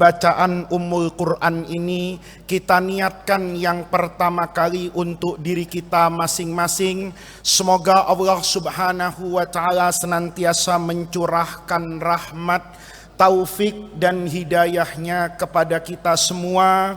bacaan Ummul Quran ini kita niatkan yang pertama kali untuk diri kita masing-masing. Semoga Allah Subhanahu wa Ta'ala senantiasa mencurahkan rahmat, taufik dan hidayahnya kepada kita semua.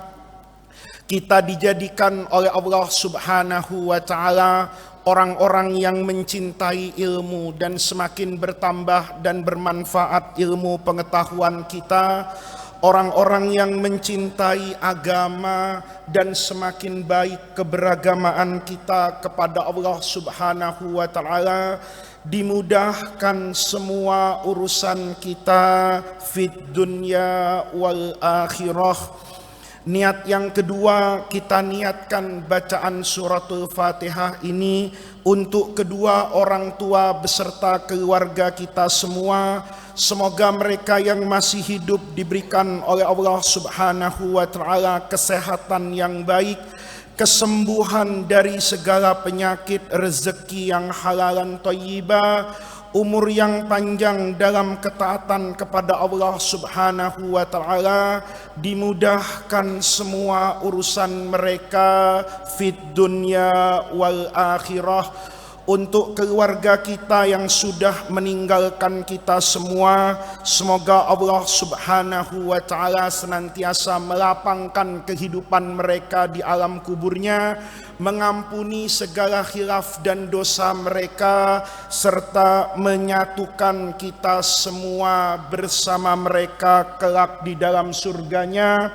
Kita dijadikan oleh Allah Subhanahu wa Ta'ala orang-orang yang mencintai ilmu dan semakin bertambah dan bermanfaat ilmu pengetahuan kita, orang-orang yang mencintai agama dan semakin baik keberagamaan kita kepada Allah Subhanahu wa Ta'ala, dimudahkan semua urusan kita fid dunya wal akhirah. Niat yang kedua, kita niatkan bacaan suratul Fatihah ini untuk kedua orang tua beserta keluarga kita semua. Semoga mereka yang masih hidup diberikan oleh Allah Subhanahu wa Ta'ala kesehatan yang baik, kesembuhan dari segala penyakit, rezeki yang halalan thayyibah, umur yang panjang dalam ketaatan kepada Allah Subhanahu wa Ta'ala, dimudahkan semua urusan mereka fid dunya wal akhirah. Untuk keluarga kita yang sudah meninggalkan kita semua, semoga Allah Subhanahu wa Ta'ala senantiasa melapangkan kehidupan mereka di alam kuburnya, mengampuni segala khilaf dan dosa mereka, serta menyatukan kita semua bersama mereka kelak di dalam surganya.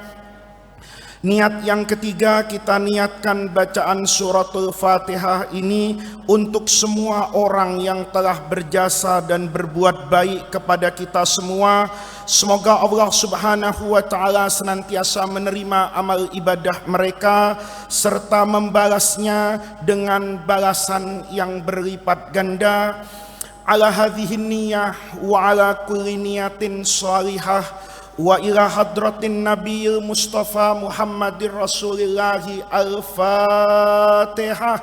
Niat yang ketiga, kita niatkan bacaan suratul Fatihah ini untuk semua orang yang telah berjasa dan berbuat baik kepada kita semua. Semoga Allah Subhanahu wa Ta'ala senantiasa menerima amal ibadah mereka serta membalasnya dengan balasan yang berlipat ganda. Ala hadhihi niyyah wa ala kulli niyatin shalihah wa ila hadratin nabiyil mustafa Muhammadir Rasulillahi al-Fatihah.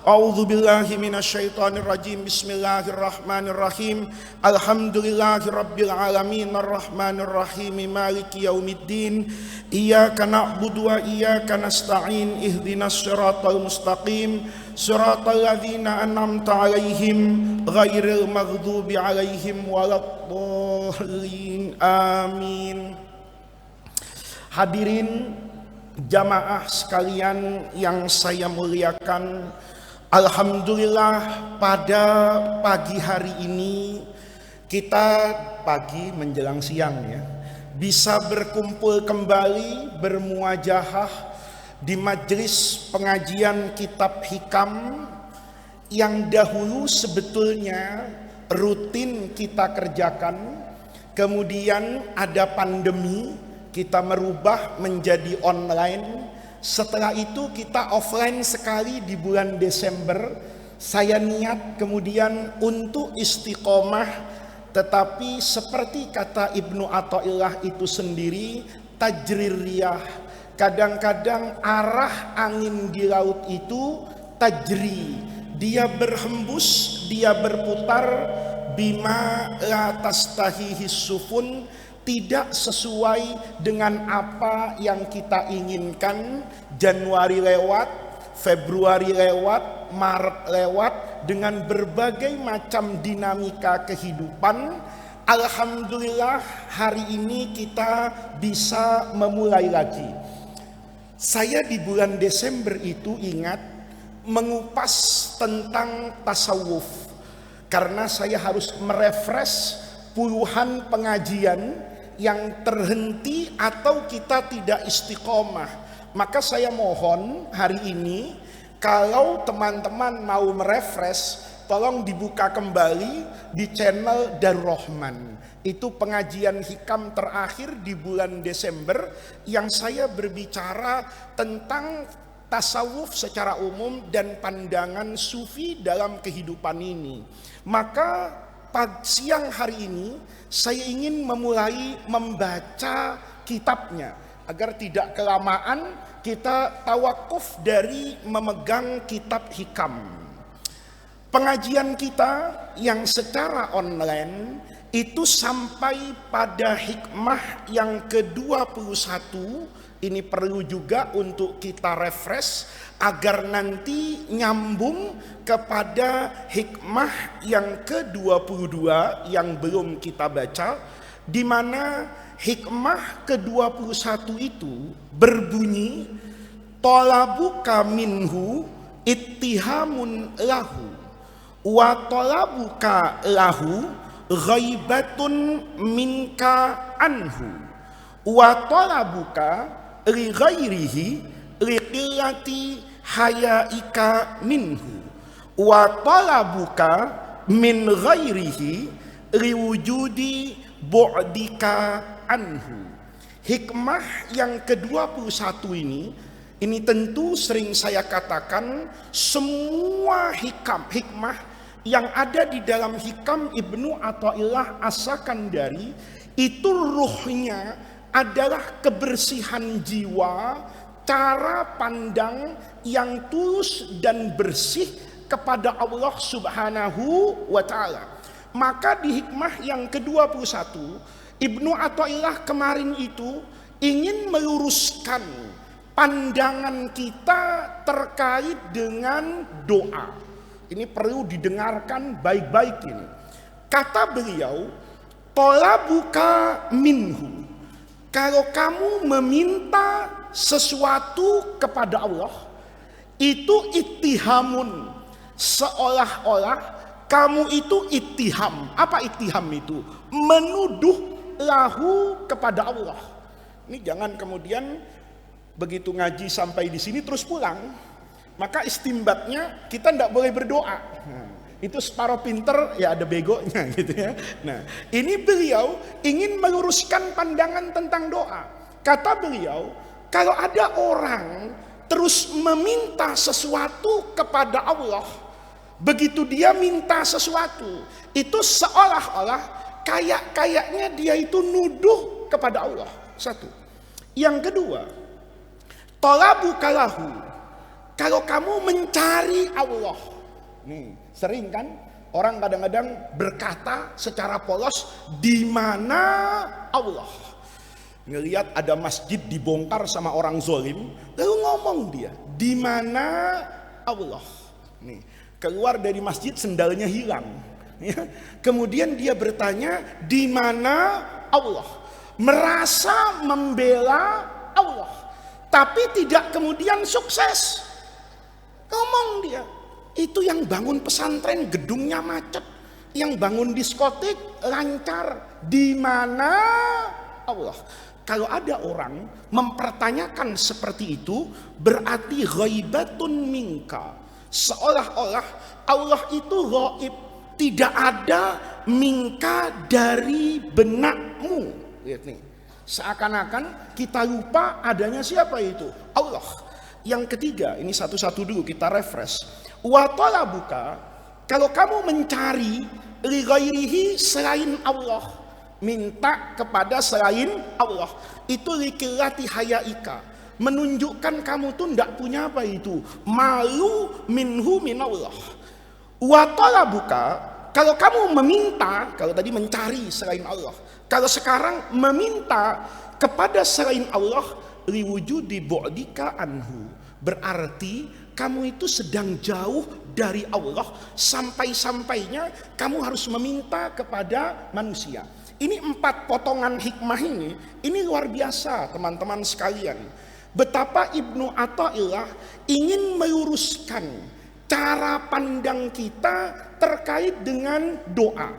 A'udzu billahi minasyaitonir rajim. Bismillahirrahmanirrahim. Alhamdulillahi rabbil alamin arrahmanir rahim maliki yaumiddin. Iyyaka na'budu wa iyyaka nasta'in. Ihdinas siratal mustaqim. Siratal ladzina an'amta 'alaihim ghairil maghdubi 'alaihim waladdallin. Amin. Hadirin jamaah sekalian yang saya muliakan, alhamdulillah pada pagi hari ini kita pagi menjelang siang ya, bisa berkumpul kembali bermuajahah di majelis pengajian kitab hikam yang dahulu sebetulnya rutin kita kerjakan, kemudian ada pandemi, kita merubah menjadi online. Setelah itu kita offline sekali di bulan Desember. Saya niat kemudian untuk istiqomah, tetapi seperti kata Ibnu Athaillah itu sendiri, tajrir riyah. Kadang-kadang arah angin di laut itu tajri, dia berhembus, dia berputar, bima la tastahihi sufun, tidak sesuai dengan apa yang kita inginkan. Januari lewat, Februari lewat, Maret lewat, dengan berbagai macam dinamika kehidupan. Alhamdulillah hari ini kita bisa memulai lagi. Saya di bulan Desember itu ingat mengupas tentang tasawuf, karena saya harus merefresh puluhan pengajian yang terhenti atau kita tidak istiqomah. Maka saya mohon hari ini, kalau teman-teman mau merefresh, tolong dibuka kembali di channel Darur Rahman. Itu pengajian hikam terakhir di bulan Desember yang saya berbicara tentang tasawuf secara umum dan pandangan sufi dalam kehidupan ini. Maka siang hari ini saya ingin memulai membaca kitabnya agar tidak kelamaan kita tawakuf dari memegang kitab hikam. Pengajian kita yang secara online itu sampai pada hikmah yang ke-21. Ini perlu juga untuk kita refresh agar nanti nyambung kepada hikmah yang ke-22 yang belum kita baca, di mana hikmah ke-21 itu berbunyi talabuka minhu ittihamun lahu wa talabuka lahu ghaibatun minka anhu wa talabuka li ghairihi li qillati hayaika minhu wa talabuka min ghairihi li wujudi bu'dika anhu. Hikmah yang ke-21 ini tentu sering saya katakan, semua hikmah yang ada di dalam hikam Ibnu Athaillah As-Sakandari itu ruhnya adalah kebersihan jiwa, cara pandang yang tulus dan bersih kepada Allah Subhanahu wa ta'ala. Maka di hikmah yang ke-21 Ibnu Athaillah kemarin itu ingin meluruskan pandangan kita terkait dengan doa. Ini perlu didengarkan baik-baik ini. Kata beliau, talabuka minhu. Kalau kamu meminta sesuatu kepada Allah, itu ittihamun. Seolah-olah kamu itu ittiham. Apa ittiham itu? Menuduh lahu kepada Allah. Ini jangan kemudian begitu ngaji sampai di sini terus pulang, maka istimbatnya kita tidak boleh berdoa. Itu separuh pinter ya ada begonya gitu ya. Nah, ini beliau ingin meluruskan pandangan tentang doa. Kata beliau, kalau ada orang terus meminta sesuatu kepada Allah, begitu dia minta sesuatu, itu seolah-olah kayaknya dia itu nuduh kepada Allah. Satu. Yang kedua, talabuka lahu. Kalau kamu mencari Allah. Nih, sering kan orang kadang-kadang berkata secara polos, di mana Allah? Ngelihat ada masjid dibongkar sama orang zolim, lalu ngomong dia, di mana Allah? Nih, keluar dari masjid sendalnya hilang. Ya. Kemudian dia bertanya, di mana Allah? Merasa membela Allah, tapi tidak kemudian sukses. Ngomong dia, itu yang bangun pesantren gedungnya macet, yang bangun diskotik lancar, di mana Allah? Kalau ada orang mempertanyakan seperti itu, berarti ghaibatun minka. Seolah-olah Allah itu ghaib, tidak ada minka dari benakmu. Lihat nih, seakan-akan kita lupa adanya siapa itu? Allah. Yang ketiga, ini satu-satu dulu kita refresh. Wa talabuka, kalau kamu mencari li ghairihi selain Allah, minta kepada selain Allah, itu likilati hayaika, menunjukkan kamu tuh ndak punya apa itu? Malu minhu minallah. Wa talabuka, kalau kamu meminta, kalau tadi mencari selain Allah, kalau sekarang meminta kepada selain Allah, liwujudi bu'dika anhu, berarti kamu itu sedang jauh dari Allah, sampai-sampainya kamu harus meminta kepada manusia. Ini 4 potongan hikmah ini luar biasa teman-teman sekalian. Betapa Ibnu Athaillah ingin meluruskan cara pandang kita terkait dengan doa.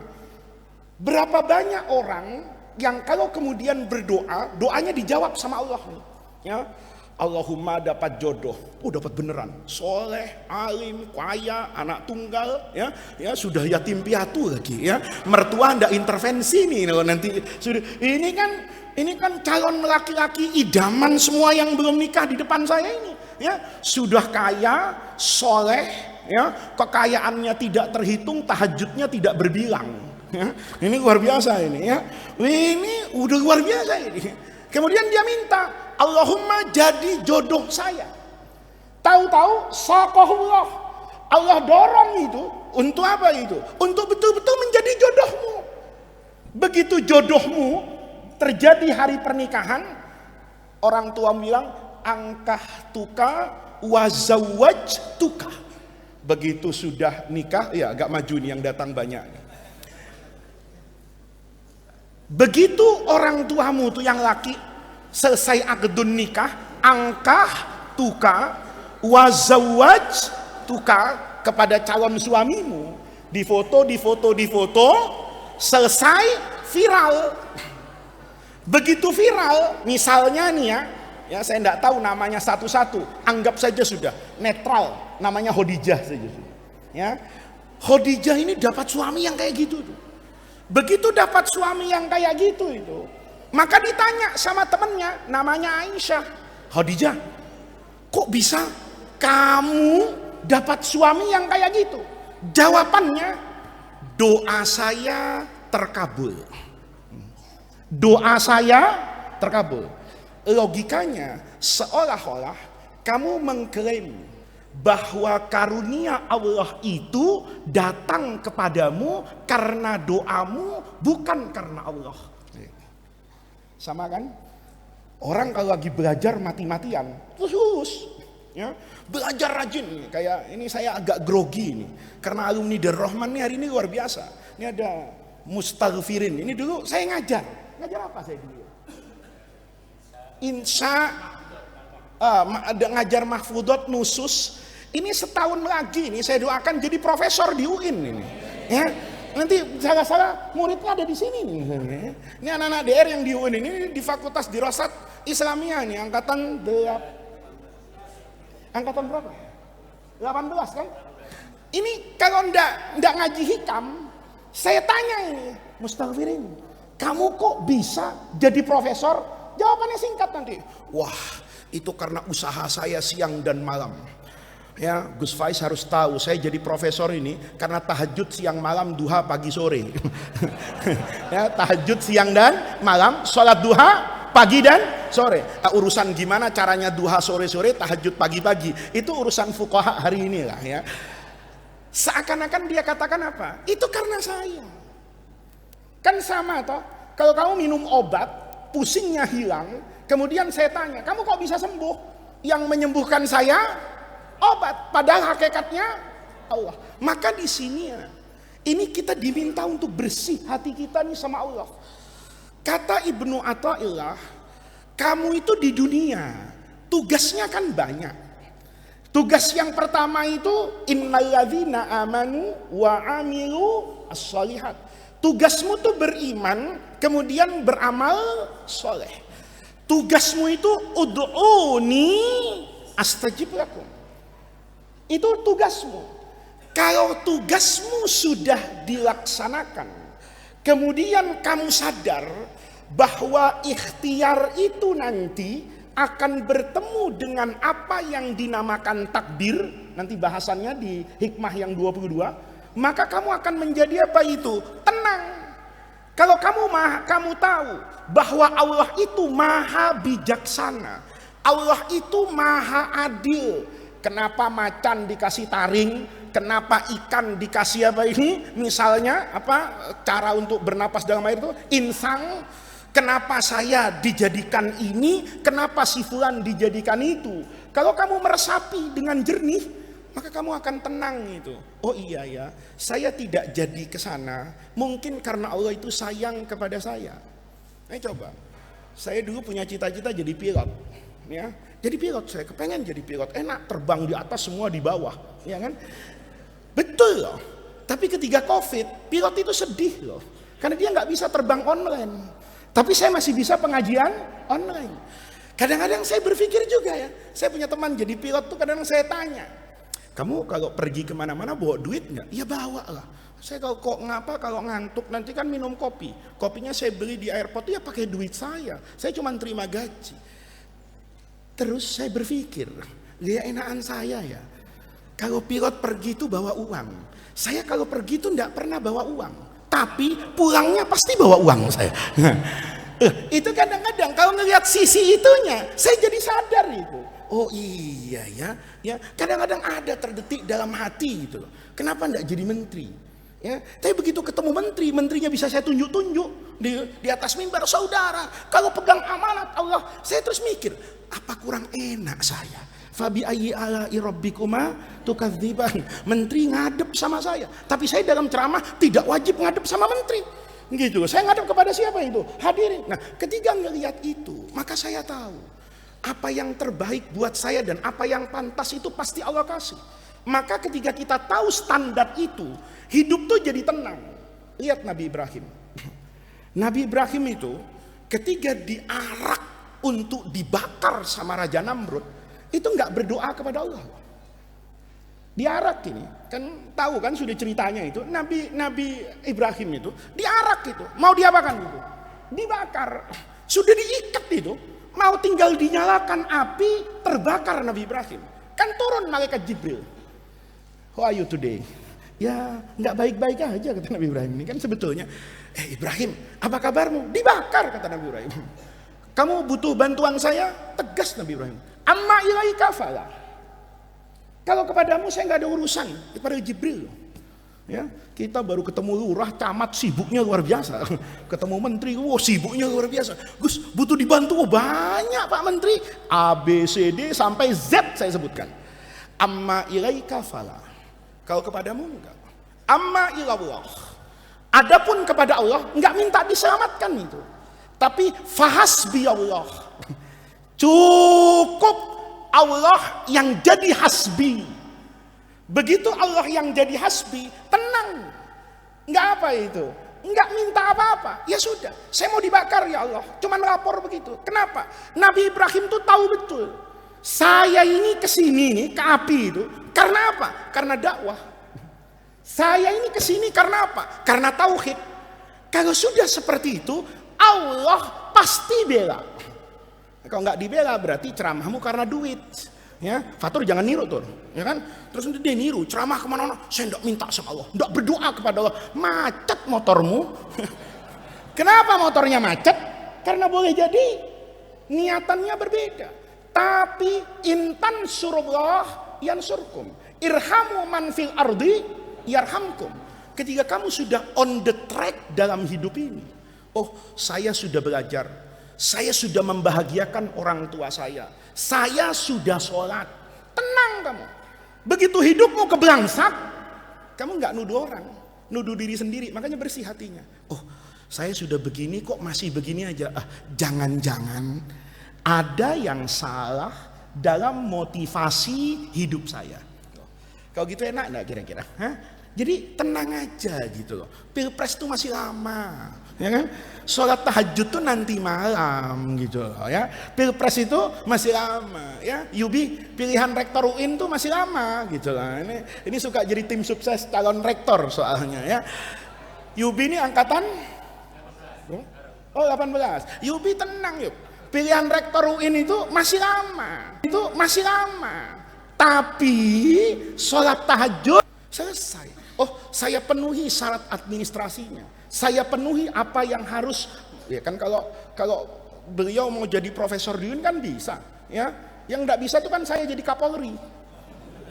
Berapa banyak orang yang kalau kemudian berdoa, doanya dijawab sama Allah nih, ya. Allahumma dapat jodoh, dapat beneran, soleh, alim, kaya, anak tunggal, ya sudah yatim piatu lagi, ya mertua ndak intervensi nih nanti sudah. Ini kan calon laki-laki idaman semua yang belum nikah di depan saya ini, ya sudah kaya, soleh, ya kekayaannya tidak terhitung, tahajudnya tidak berbilang. Ya, ini luar biasa ini, ya. Ini udah luar biasa ini. Kemudian dia minta, Allahumma jadi jodoh saya. Tahu-tahu saqahullah, Allah dorong itu untuk apa itu? Untuk betul-betul menjadi jodohmu. Begitu jodohmu terjadi hari pernikahan, orang tua bilang angkah tuka wazawaj tuka. Begitu sudah nikah, ya agak maju nih yang datang banyak. Begitu orang tuamu tuh yang laki selesai akdun nikah, angkah tuka wazawaj tuka kepada calon suamimu, difoto, selesai viral. Begitu viral, misalnya nih ya saya tidak tahu namanya satu-satu, anggap saja sudah netral, namanya Khadijah saja sudah. Ya, Khadijah ini dapat suami yang kayak gitu tuh. Begitu dapat suami yang kayak gitu itu, maka ditanya sama temennya, namanya Aisyah, Khadijah, kok bisa kamu dapat suami yang kayak gitu? Jawabannya, doa saya terkabul. Doa saya terkabul. Logikanya seolah-olah kamu mengklaim bahwa karunia Allah itu datang kepadamu karena doamu, bukan karena Allah. Sama kan? Orang kalau lagi belajar mati-matian terus ya, belajar rajin. Kayak ini saya agak grogi ini karena alumni Darul Rahman ini hari ini luar biasa. Ini ada mustaghfirin. Ini dulu saya ngajar apa saya dulu? Ngajar mahfudot nusus. Ini setahun lagi ini saya doakan jadi profesor di UIN ini. Ya, nanti salah muridnya ada di sini nih. Ini anak-anak DR yang di UIN ini di Fakultas Dirasat Islamiyah nih angkatan berapa? 18 kan? Ini kalau ndak ngaji hikam, saya tanya ini, Mustaghfirin, kamu kok bisa jadi profesor? Jawabannya singkat nanti. Wah, itu karena usaha saya siang dan malam. Ya, Gus Faiz harus tahu saya jadi profesor ini karena tahajud siang malam, duha pagi sore. Ya, tahajud siang dan malam, sholat duha pagi dan sore. Urusan gimana caranya duha sore-sore, tahajud pagi-pagi, itu urusan fuqaha hari ini lah ya. Seakan-akan dia katakan apa? Itu karena saya. Kan sama toh, kalau kamu minum obat, pusingnya hilang, kemudian saya tanya, kamu kok bisa sembuh? Yang menyembuhkan saya obat, padahal hakikatnya Allah. Maka di sini ya, ini kita diminta untuk bersih hati kita nih sama Allah. Kata Ibnu Athaillah, kamu itu di dunia tugasnya kan banyak. Tugas yang pertama itu innalladzina amanu wa amilu as-shalihat. Tugasmu tuh beriman kemudian beramal soleh. Tugasmu itu ud'uni astajib lakum. Itu tugasmu. Kalau tugasmu sudah dilaksanakan, kemudian kamu sadar bahwa ikhtiar itu nanti akan bertemu dengan apa yang dinamakan takdir, nanti bahasannya di hikmah yang 22, maka kamu akan menjadi apa itu? Tenang. Kalau kamu tahu bahwa Allah itu maha bijaksana, Allah itu maha adil. Kenapa macan dikasih taring? Kenapa ikan dikasih apa ini? Misalnya apa cara untuk bernapas dalam air itu? Insang. Kenapa saya dijadikan ini? Kenapa si fulan dijadikan itu? Kalau kamu meresapi dengan jernih, maka kamu akan tenang itu. Oh iya ya, saya tidak jadi ke sana mungkin karena Allah itu sayang kepada saya. Coba. Saya dulu punya cita-cita jadi pilot, ya. Jadi pilot, saya kepengen jadi pilot, enak terbang di atas semua di bawah, ya kan? Betul loh. Tapi ketika Covid, pilot itu sedih loh. Karena dia nggak bisa terbang online. Tapi saya masih bisa pengajian online. Kadang-kadang saya berpikir juga ya, saya punya teman jadi pilot tuh kadang saya tanya, kamu kalau pergi kemana-mana bawa duit nggak? Ya bawa lah. Saya kalau ngantuk nanti kan minum kopi. Kopinya saya beli di airport ya pakai duit saya. Saya cuma terima gaji. Terus saya berpikir, ya enakan saya ya. Kalau pilot pergi itu bawa uang. Saya kalau pergi itu nggak pernah bawa uang. Tapi pulangnya pasti bawa uang saya. Itu kadang-kadang kalau ngelihat sisi itunya, saya jadi sadar itu. Oh iya ya. Kadang-kadang ada terdetik dalam hati gitu loh. Kenapa enggak jadi menteri? Ya, tapi begitu ketemu menteri, menterinya bisa saya tunjuk-tunjuk. di atas mimbar, saudara, kalau pegang amanat Allah, saya terus mikir, apa kurang enak saya? Fabi ayyi ala'i rabbikuma tukadziban. Menteri ngadep sama saya, tapi saya dalam ceramah tidak wajib ngadep sama menteri. Gitu. Saya ngadep kepada siapa itu? Hadirin. Nah, ketika ngelihat itu, maka saya tahu apa yang terbaik buat saya dan apa yang pantas itu pasti Allah kasih. Maka ketika kita tahu standar itu, hidup tuh jadi tenang. Lihat Nabi Ibrahim. Nabi Ibrahim itu ketika diarak untuk dibakar sama Raja Namrud, itu nggak berdoa kepada Allah. Diarak ini, kan tahu kan sudah ceritanya itu, Nabi Ibrahim itu diarak itu, mau diapakan itu? Dibakar. Sudah diikat itu, mau tinggal dinyalakan api, terbakar Nabi Ibrahim. Kan turun malaikat Jibril. How are you today? Ya nggak baik-baik aja kata Nabi Ibrahim ini kan sebetulnya. Ibrahim, apa kabarmu? Dibakar kata Nabi Ibrahim. Kamu butuh bantuan saya? Tegas Nabi Ibrahim. Amma ilaika fala. Kalau kepadamu saya nggak ada urusan, kepada Jibril. Ya, kita baru ketemu lurah, camat, sibuknya luar biasa. Ketemu menteri, sibuknya luar biasa. Gus, butuh dibantu, banyak Pak Menteri. A, B, C, D sampai Z saya sebutkan. Amma ilaika fala. Kalau kepadamu enggak. Amma ilallah. Adapun kepada Allah enggak minta diselamatkan itu. Tapi fahasbi Allah. Cukup Allah yang jadi hasbi. Begitu Allah yang jadi hasbi, tenang. Enggak apa itu. Enggak minta apa-apa. Ya sudah, saya mau dibakar ya Allah. Cuman lapor begitu. Kenapa? Nabi Ibrahim tuh tahu betul. Saya ini kesini nih ke api itu karena apa? Karena dakwah. Saya ini kesini karena apa? Karena tauhid. Kalau sudah seperti itu, Allah pasti bela. Kalau nggak dibela berarti ceramahmu karena duit. Ya, Fatur jangan niru tuh, ya kan? Terus dia niru ceramah kemana-mana. Saya nggak minta sama Allah, nggak berdoa kepada Allah. Macet motormu. Kenapa motornya macet? Karena boleh jadi niatannya berbeda. Tapi intan surullah yansurkum. Irhamu man fil ardi yarhamkum. Ketika kamu sudah on the track dalam hidup ini, oh saya sudah belajar, saya sudah membahagiakan orang tua saya sudah sholat, tenang kamu. Begitu hidupmu kebelangsak, kamu nggak nuduh orang, nuduh diri sendiri, makanya bersih hatinya. Oh saya sudah begini kok masih begini aja. Jangan-jangan ada yang salah dalam motivasi hidup saya. Kalau gitu enak nggak kira-kira? Jadi tenang aja gitu loh. Pilpres itu masih lama, ya kan? Sholat tahajud tuh nanti malam gitu loh, ya. Pilpres itu masih lama, ya. Yubi pilihan rektor UIN tuh masih lama gitu loh. Ini suka jadi tim sukses calon rektor soalnya, ya. Yubi ini angkatan 18. Yubi tenang yuk. Pilihan rektor UIN itu masih lama. Tapi sholat tahajud selesai. Oh, saya penuhi syarat administrasinya. Saya penuhi apa yang harus. Ya kan kalau beliau mau jadi profesor di UIN kan bisa, ya. Yang enggak bisa itu kan saya jadi Kapolri.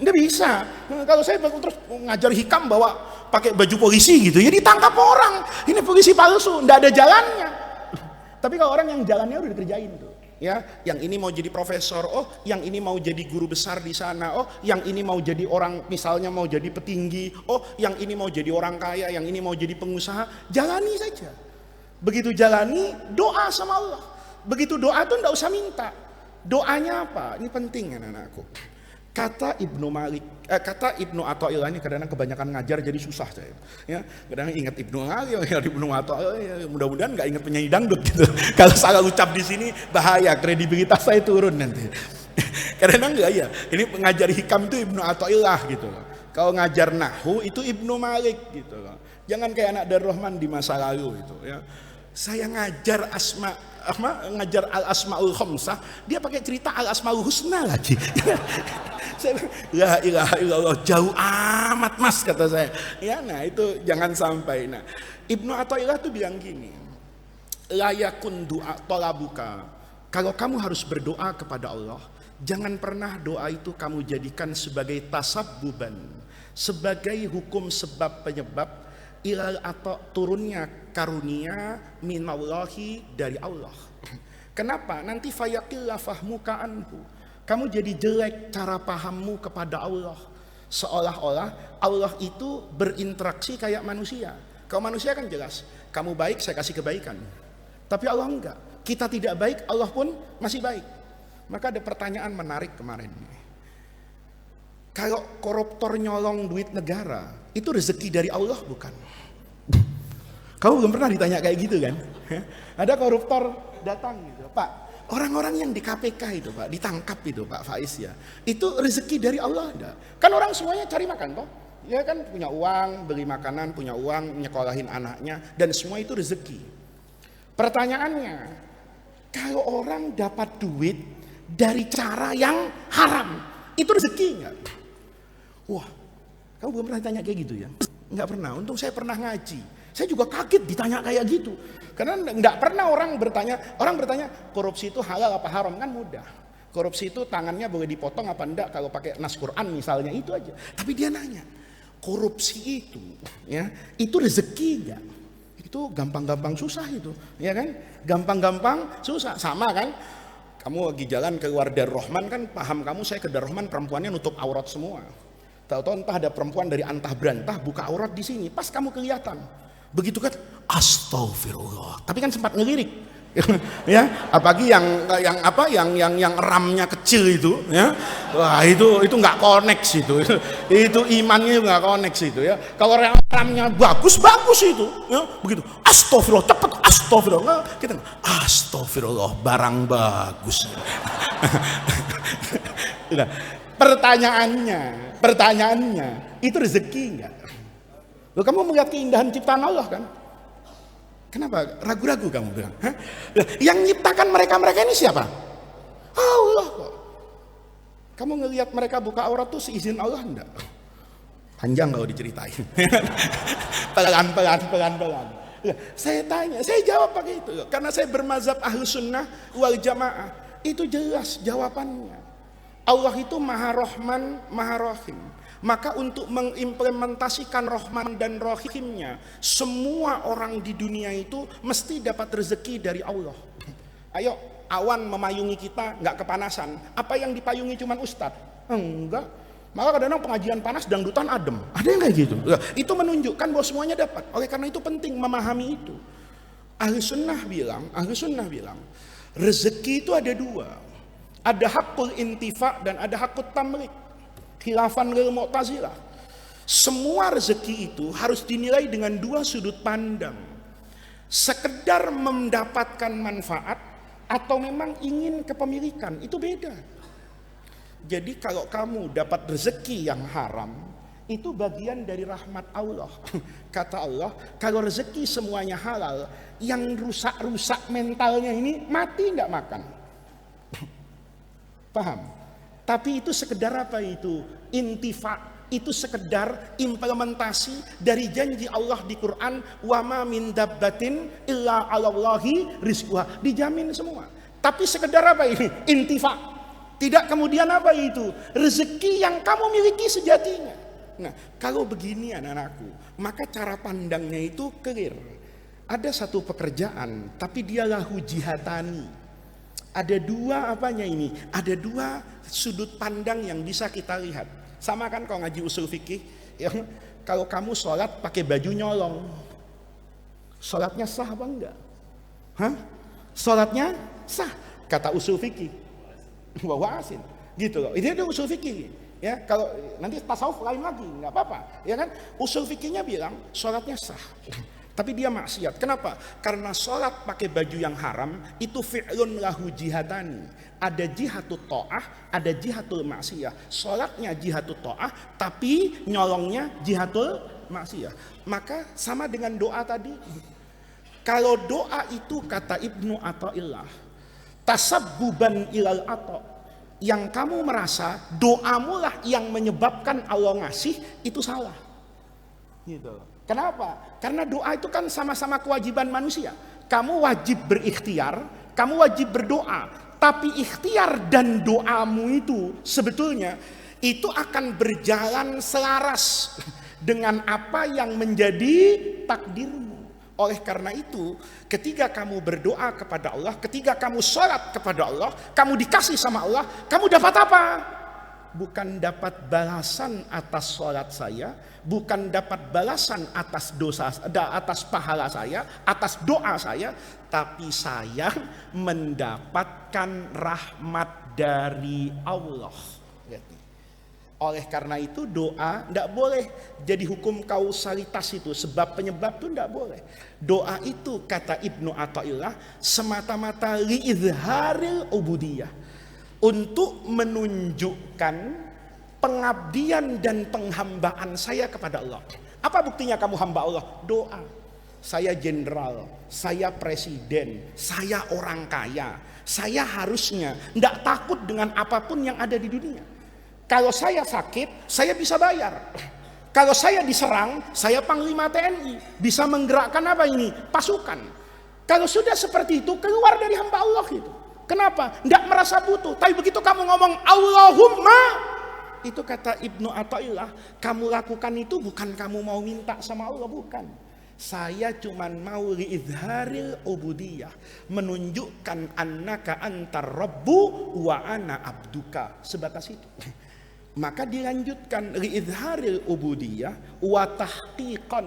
Enggak bisa. Kalau saya terus ngajar hikam bawa pakai baju polisi gitu, ya ditangkap orang. Ini polisi palsu, enggak ada jalannya. Tapi kalau orang yang jalannya udah dikerjain tuh. Ya, yang ini mau jadi profesor, oh yang ini mau jadi guru besar di sana, oh yang ini mau jadi orang misalnya mau jadi petinggi, oh yang ini mau jadi orang kaya, yang ini mau jadi pengusaha, jalani saja. Begitu jalani, doa sama Allah. Begitu doa tuh enggak usah minta. Doanya apa? Ini penting anak-anakku. Kata Ibnu Athaillah ini kadang-kadang kebanyakan ngajar jadi susah saya. Ya, kadang-kadang ingat Ibnu Athaillah, ya, mudah-mudahan nggak ingat penyanyi dangdut gitu. Kalau salah ucap di sini bahaya, kredibilitas saya turun nanti. Kadang-kadang enggak ya. Ini pengajar hikam itu Ibnu Athaillah gitu loh. Kalau ngajar nahwu itu Ibnu Malik gitu loh. Jangan kayak anak Darul Rahman di masa lalu itu ya. Saya ngajar ngajar al-asmaul khamsah, dia pakai cerita al-asmaul husna lagi. Saya la ilaha illallah, jauh amat mas kata saya. Ya, nah itu jangan sampai. Nah, Ibnu Athaillah tuh bilang gini, la yakun du'a talabuka. Kalau kamu harus berdoa kepada Allah, jangan pernah doa itu kamu jadikan sebagai tasabbuban, sebagai hukum sebab penyebab ilal atau turunnya karunia minallahi dari Allah. Kenapa? Nanti fayaqilla fahmuka anhu. Kamu jadi jelek cara pahammu kepada Allah. Seolah-olah Allah itu berinteraksi kayak manusia. Kalau manusia kan jelas, kamu baik saya kasih kebaikan. Tapi Allah enggak. Kita tidak baik, Allah pun masih baik. Maka ada pertanyaan menarik kemarin. Kalau koruptor nyolong duit negara, itu rezeki dari Allah bukan? Kamu belum pernah ditanya kayak gitu kan? Ada koruptor datang gitu, Pak, orang-orang yang di KPK itu Pak, ditangkap itu Pak Faiz ya, itu rezeki dari Allah ada. Kan orang semuanya cari makan toh, ya kan, punya uang, beli makanan, punya uang, nyekolahin anaknya, dan semua itu rezeki. Pertanyaannya, kalau orang dapat duit dari cara yang haram, itu rezeki enggak? Wah, kamu belum pernah tanya kayak gitu ya? Enggak pernah, untung saya pernah ngaji. Saya juga kaget ditanya kayak gitu. Karena enggak pernah orang bertanya korupsi itu halal apa haram, kan mudah. Korupsi itu tangannya boleh dipotong apa enggak kalau pakai nas Quran misalnya, itu aja. Tapi dia nanya, korupsi itu ya, itu rezeki enggak? Itu gampang-gampang susah itu, ya kan? Gampang-gampang susah, sama kan? Kamu lagi jalan keluar dari Rahman kan, paham kamu saya ke Rahman perempuannya nutup aurat semua. Tahu-tahu entah ada perempuan dari antah berantah buka aurat di sini, pas kamu kelihatan. Begitu kan, astagfirullah. Tapi kan sempat ngelirik, ya. Apalagi yang ramnya kecil itu, ya. Wah itu nggak connect itu. Itu imannya nggak connect itu ya. Kalau ramnya bagus itu, ya. Begitu, astagfirullah, cepet astagfirullah. Kita astagfirullah, barang bagus. Nah, pertanyaannya, itu rezeki enggak? Loh, kamu melihat keindahan ciptaan Allah kan? Kenapa ragu-ragu kamu bilang? Hah? Yang nyiptakan mereka ini siapa? Allah kok. Kamu ngelihat mereka buka aurat tuh seizin Allah enggak? Panjang kalau diceritain. Pelan. Saya tanya, saya jawab pakai itu. Karena saya bermazhab Ahlus Sunnah wal Jamaah. Itu jelas jawabannya. Allah itu Maha Rahman, Maha Rahim. Maka untuk mengimplementasikan Rahman dan Rahimnya, semua orang di dunia itu mesti dapat rezeki dari Allah. Ayo, awan memayungi kita nggak kepanasan. Apa yang dipayungi cuman ustadz? Enggak. Maka kadang-kadang pengajian panas, dangdutan adem. Ada yang kayak gitu. Itu menunjukkan bahwa semuanya dapat. Oleh karena itu penting memahami itu. Ahlus Sunnah bilang, rezeki itu ada dua. Ada hakul intifa dan ada hakul tamlik. Khilafan lil Mu'tazilah. Semua rezeki itu harus dinilai dengan dua sudut pandang. Sekedar mendapatkan manfaat atau memang ingin kepemilikan, itu beda. Jadi kalau kamu dapat rezeki yang haram, itu bagian dari rahmat Allah. Kata Allah, kalau rezeki semuanya halal, yang rusak-rusak mentalnya ini mati nggak makan. Paham? Tapi itu sekedar apa itu? Intifa. Itu sekedar implementasi dari janji Allah di Quran, wa ma min dabbatin illa 'alallahi rizquha. Dijamin semua. Tapi sekedar apa ini? Intifa. Tidak kemudian apa itu? Rezeki yang kamu miliki sejatinya. Nah, kalau begini anak-anakku, maka cara pandangnya itu clear. Ada satu pekerjaan, tapi dia lahu jihatani. Ada dua apanya ini? Ada dua sudut pandang yang bisa kita lihat. Sama kan kalau ngaji usul fikih, ya, kalau kamu sholat pakai baju nyolong, sholatnya sah apa enggak? Hah? Sholatnya sah, kata usul fikih. Bahwa asin, gitu loh. Ini ada usul fikih. Ya, kalau nanti tasawuf lain lagi, nggak apa-apa. Ya kan? Usul fikihnya bilang sholatnya sah. Tapi dia maksiat. Kenapa? Karena sholat pakai baju yang haram itu fi'lun lahu jihatani. Ada jihatut ta'ah, ada jihatul maksiyah. Sholatnya jihatut ta'ah, tapi nyolongnya jihatul maksiyah. Maka sama dengan doa tadi. Kalau doa itu kata Ibnu Athaillah, tasabbuban ilal ata, yang kamu merasa doamu lah yang menyebabkan Allah ngasih, itu salah. Gitu. Kenapa? Karena doa itu kan sama-sama kewajiban manusia. Kamu wajib berikhtiar, kamu wajib berdoa. Tapi ikhtiar dan doamu itu sebetulnya itu akan berjalan selaras dengan apa yang menjadi takdirmu. Oleh karena itu, ketika kamu berdoa kepada Allah, ketika kamu sholat kepada Allah, kamu dikasih sama Allah, kamu dapat apa? Bukan dapat balasan atas sholat saya, bukan dapat balasan atas dosa, atas pahala saya, atas doa saya, tapi saya mendapatkan rahmat dari Allah. Oleh karena itu doa tidak boleh jadi hukum kausalitas itu, sebab penyebab itu tidak boleh. Doa itu kata Ibnu Athaillah semata-mata liizharil ubudiyah, untuk menunjukkan pengabdian dan penghambaan saya kepada Allah. Apa buktinya kamu hamba Allah? Doa. Saya jenderal, saya presiden, saya orang kaya, saya harusnya tidak takut dengan apapun yang ada di dunia. Kalau saya sakit, saya bisa bayar. Kalau saya diserang, saya panglima TNI, bisa menggerakkan apa ini? Pasukan. Kalau sudah seperti itu, keluar dari hamba Allah itu. Kenapa? Tidak merasa butuh. Tapi begitu kamu ngomong Allahumma, itu kata Ibnu Athaillah, kamu lakukan itu bukan kamu mau minta sama Allah, bukan. Saya cuman mau liizharil ubudiyah, menunjukkan annaka antar rabbu wa ana abduka. Sebatas itu. Maka dilanjutkan liizharil ubudiyah wa tahqiqan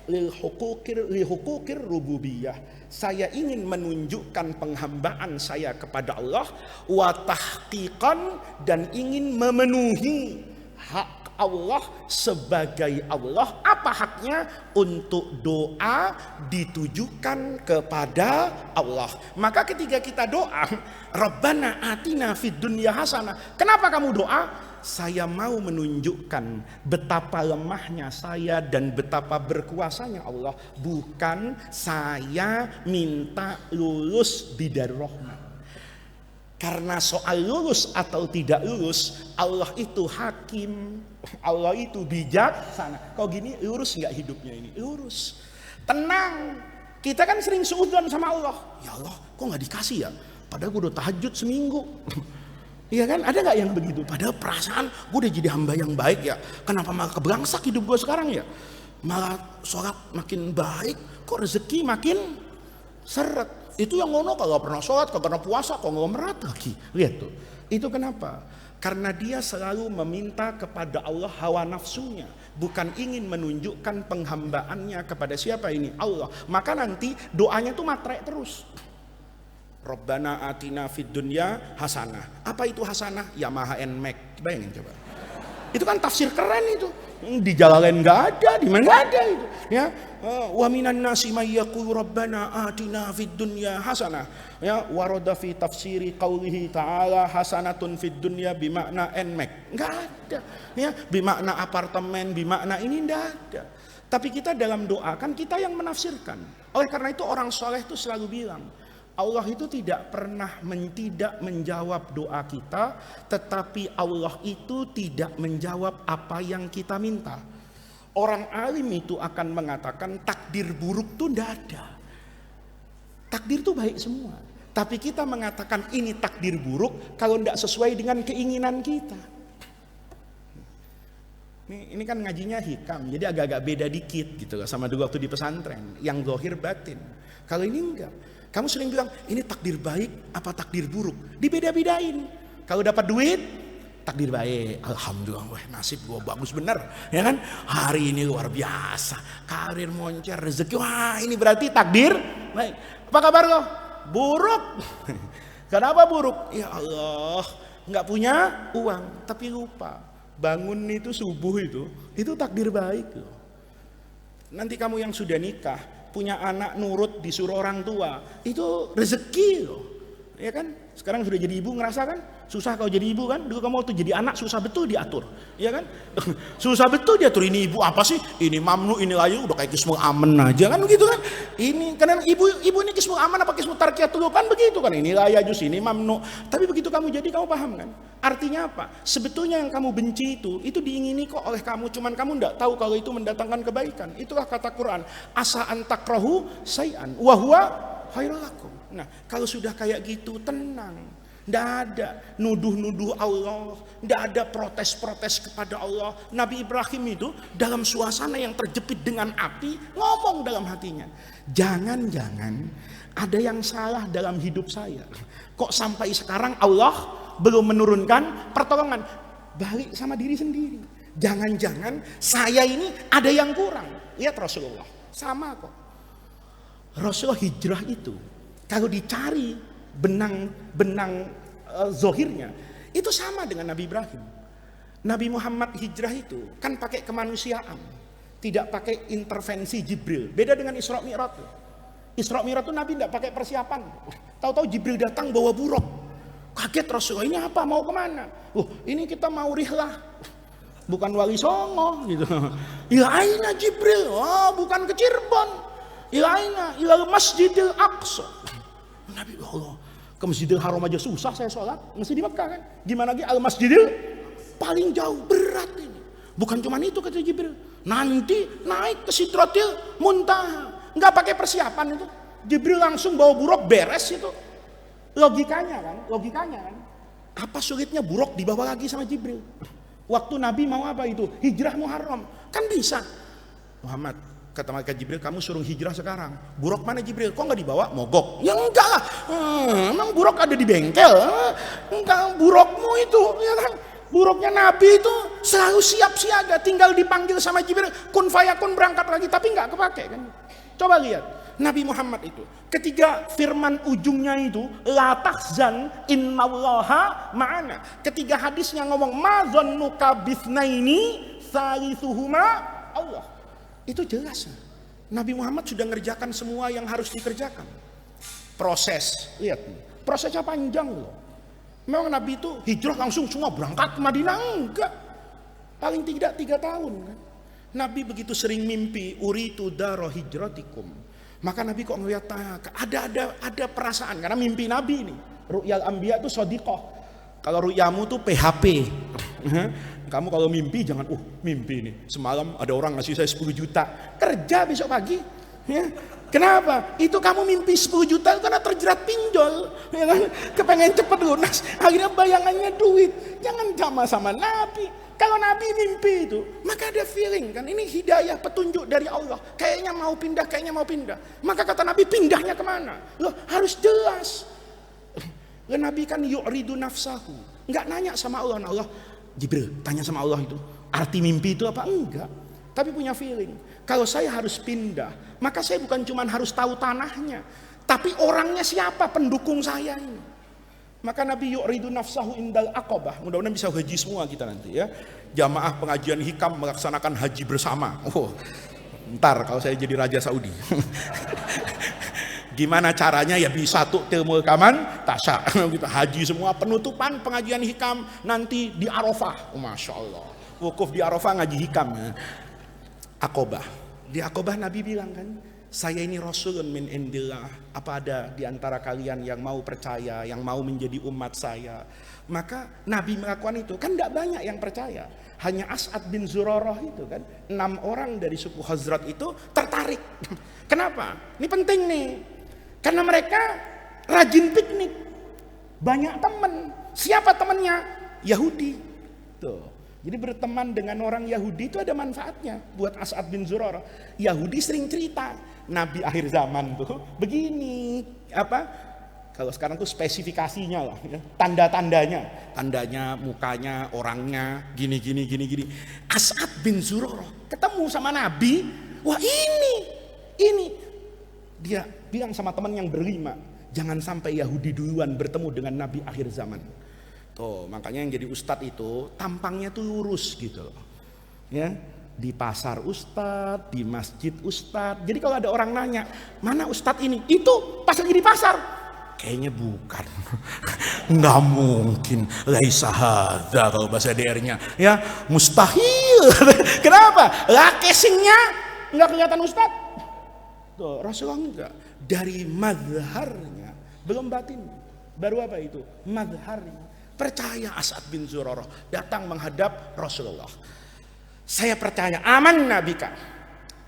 lil huquqir rububiyah. Saya ingin menunjukkan penghambaan saya kepada Allah, wa tahqiqan, dan ingin memenuhi hak Allah sebagai Allah. Apa haknya? Untuk doa ditujukan kepada Allah. Maka ketika kita doa, Rabbana atina fid dunya hasanah. Kenapa kamu doa? Saya mau menunjukkan betapa lemahnya saya dan betapa berkuasanya Allah. Bukan saya minta lulus bidarul rahman. Karena soal lulus atau tidak lulus, Allah itu hakim, Allah itu bijaksana. Kok gini lurus nggak hidupnya ini? Lurus. Tenang. Kita kan sering suudzon sama Allah. Ya Allah, kok nggak dikasih ya? Padahal gue udah tahajud seminggu. Iya kan, ada nggak yang begitu? Padahal perasaan gue udah jadi hamba yang baik ya. Kenapa malah keberangsak hidup gue sekarang ya? Malah sholat makin baik, kok rezeki makin seret. Itu yang ngono kalau pernah sholat, kalau pernah puasa, kalau nggak merat lagi. Lihat tuh. Itu kenapa? Karena dia selalu meminta kepada Allah hawa nafsunya, bukan ingin menunjukkan penghambaannya kepada siapa ini? Allah. Maka nanti doanya tuh matre terus. Rabbana atina fid dunya hasanah. Apa itu hasanah? Yamaha NMAX. Bayangin coba. Itu kan tafsir keren itu. Di Jalalain nggak ada, di mana nggak ada itu. Ya, wa minan nasi may yaqulu rabbana atina fid dunya hasanah. Ya, warada fi tafsiri qaulihi ta'ala hasanatun fid dunya bimakna NMAX. Nggak ada. Ya, bimakna apartemen, bimakna ini nggak ada. Tapi kita dalam doa kan kita yang menafsirkan. Oleh karena itu orang soleh itu selalu bilang, Allah itu tidak pernah tidak menjawab doa kita, tetapi Allah itu tidak menjawab apa yang kita minta. Orang alim itu akan mengatakan takdir buruk itu tidak ada. Takdir itu baik semua. Tapi kita mengatakan ini takdir buruk kalau tidak sesuai dengan keinginan kita. Ini kan ngajinya hikam, jadi agak-agak beda dikit gitu sama dulu waktu di pesantren, yang zahir batin. Kalau ini enggak. Kamu sering bilang, ini takdir baik apa takdir buruk? Dibeda-bedain. Kalau dapat duit, takdir baik. Alhamdulillah, wah, nasib gue bagus bener. Ya kan? Hari ini luar biasa. Karir moncer, rezeki. Wah, ini berarti takdir baik. Apa kabar lo? Buruk. Kenapa buruk? Ya Allah, nggak punya uang, tapi lupa. Bangun itu subuh itu takdir baik loh. Nanti kamu yang sudah nikah, punya anak nurut disuruh orang tua, itu rezeki loh, ya kan? Sekarang sudah jadi ibu ngerasa kan susah kalau jadi ibu kan? Dulu kamu waktu jadi anak susah betul diatur, ya kan? Susah betul diatur, ini ibu apa sih? Ini mamnu, ini layu, udah kayak kismul amen aja kan begitu kan? Ini karena ibu ini kismul aman apa kismul tarkiyatul kan begitu kan? Ini layajus, ini mamnu. Tapi begitu kamu jadi kamu paham kan? Artinya apa? Sebetulnya yang kamu benci itu diingini kok oleh kamu, cuman kamu enggak tahu kalau itu mendatangkan kebaikan. Itulah kata Quran, asa an takrahu syai'an wa huwa khairul lakum. Nah, kalau sudah kayak gitu tenang. Tidak ada nuduh-nuduh Allah, tidak ada protes-protes kepada Allah. Nabi Ibrahim itu dalam suasana yang terjepit dengan api, ngomong dalam hatinya, jangan-jangan ada yang salah dalam hidup saya. Kok sampai sekarang Allah belum menurunkan pertolongan? Balik sama diri sendiri. Jangan-jangan saya ini ada yang kurang. Lihat Rasulullah, sama kok. Rasulullah hijrah itu, kalau dicari benang zohirnya, itu sama dengan Nabi Ibrahim. Nabi Muhammad hijrah itu kan pakai kemanusiaan, tidak pakai intervensi Jibril. Beda dengan Isra Mi'raj. Isra Mi'raj itu Nabi tidak pakai persiapan. Tahu-tahu Jibril datang bawa buruk. Kaget Rasulullah, ini apa, mau kemana? Ini kita mau rihlah, bukan Wali Songo gitu. Ya aina Jibril, bukan ke Cirebon. Ya aina ilal Masjidil Aqsa. Nabi Allah, ke Masjidil Haram aja susah saya sholat, mesti di Mekah kan? Gimana lagi al Masjidil paling jauh, berat ini. Bukan cuma itu kata Jibril, nanti naik ke Sidratil Muntaha, nggak pakai persiapan itu. Jibril langsung bawa buruk, beres itu. Logikanya kan. Apa sulitnya buruk dibawa lagi sama Jibril? Waktu Nabi mau apa itu? Hijrah Muharram, kan bisa. Muhammad, kata malaikat Jibril, kamu suruh hijrah sekarang. Buruk mana Jibril? Kok nggak dibawa? Mogok. Ya enggak lah. Emang buruk ada di bengkel? Enggak, burukmu itu, ya kan? Buruknya Nabi itu selalu siap siaga, tinggal dipanggil sama Jibril, kun fayakun berangkat lagi, tapi nggak kepake kan? Coba lihat Nabi Muhammad itu, ketika firman ujungnya itu la tahzan innallaha ma'ana, ketika hadisnya ngomong ma dzannuka bitsnaini salisuhuma Allah, itu jelas Nabi Muhammad sudah ngerjakan semua yang harus dikerjakan. Proses, lihat nih, prosesnya panjang loh. Memang Nabi itu hijrah langsung semua berangkat ke Madinah? Enggak, paling tidak 3 tahun kan. Nabi begitu sering mimpi uritu daro hijratikum, maka Nabi kok ngeliat ada perasaan, karena mimpi Nabi ini ru'yal anbiya itu shodiqoh. Kalau ru'yamu tuh PHP. Kamu kalau mimpi jangan mimpi ini semalam ada orang ngasih saya 10 juta, kerja besok pagi ya. Kenapa? Itu kamu mimpi 10 juta karena terjerat pinjol, ya kan? Kepengen cepet lunas, akhirnya bayangannya duit. Jangan sama Nabi. Kalau Nabi mimpi itu, maka ada feeling kan, ini hidayah, petunjuk dari Allah. Kayaknya mau pindah. Maka kata Nabi, pindahnya kemana? Loh, harus jelas. Nabi kan yu'ridu nafsahu, nggak nanya sama Allah. Jibril tanya sama Allah itu, arti mimpi itu apa? Enggak. Tapi punya feeling, kalau saya harus pindah, maka saya bukan cuma harus tahu tanahnya, tapi orangnya siapa, pendukung saya ini. Maka Nabi yu'ridu nafsahu indal aqabah. Mudah-mudahan bisa haji semua kita nanti ya. Jamaah pengajian hikam melaksanakan haji bersama. Ntar kalau saya jadi Raja Saudi. Gimana caranya ya, bisa tuh tilmul kaman tasya. Gitu, haji semua, penutupan pengajian hikam nanti di Arafah. Masya Allah. Wukuf di Arafah ngaji hikam. Aqabah. Di Aqabah Nabi bilang kan, saya ini rasulun min indillah, apa ada di antara kalian yang mau percaya, yang mau menjadi umat saya? Maka Nabi melakukan itu, kan tidak banyak yang percaya, hanya As'ad bin Zurarah itu kan, 6 orang dari suku Khazraj itu tertarik. Kenapa? Ini penting nih, karena mereka rajin piknik, banyak teman. Siapa temannya? Yahudi. Tuh. Jadi berteman dengan orang Yahudi itu ada manfaatnya buat As'ad bin Zurarah. Yahudi sering cerita, Nabi akhir zaman tuh begini, apa? Kalau sekarang tuh spesifikasinya lah, ya, tandanya, mukanya, orangnya, gini. As'ad bin Zurarah ketemu sama Nabi, wah ini. Dia bilang sama teman yang berlima, jangan sampai Yahudi duluan bertemu dengan Nabi akhir zaman. Tuh, makanya yang jadi ustadz itu tampangnya tuh lurus gitu loh. Ya, di pasar ustadz, di masjid ustadz. Jadi kalau ada orang nanya, mana ustadz ini? Itu pas lagi di pasar. Kayaknya bukan. Nggak mungkin. Laisa hadza kalau bahasa DR-nya. Ya, mustahil. Kenapa? Lah casingnya nggak kelihatan ustadz. Tuh, Rasulullah enggak. Dari madharnya, belum batin. Baru apa itu? Madharnya. Percaya As'ad bin Zurarah datang menghadap Rasulullah. Saya percaya, aman nabika.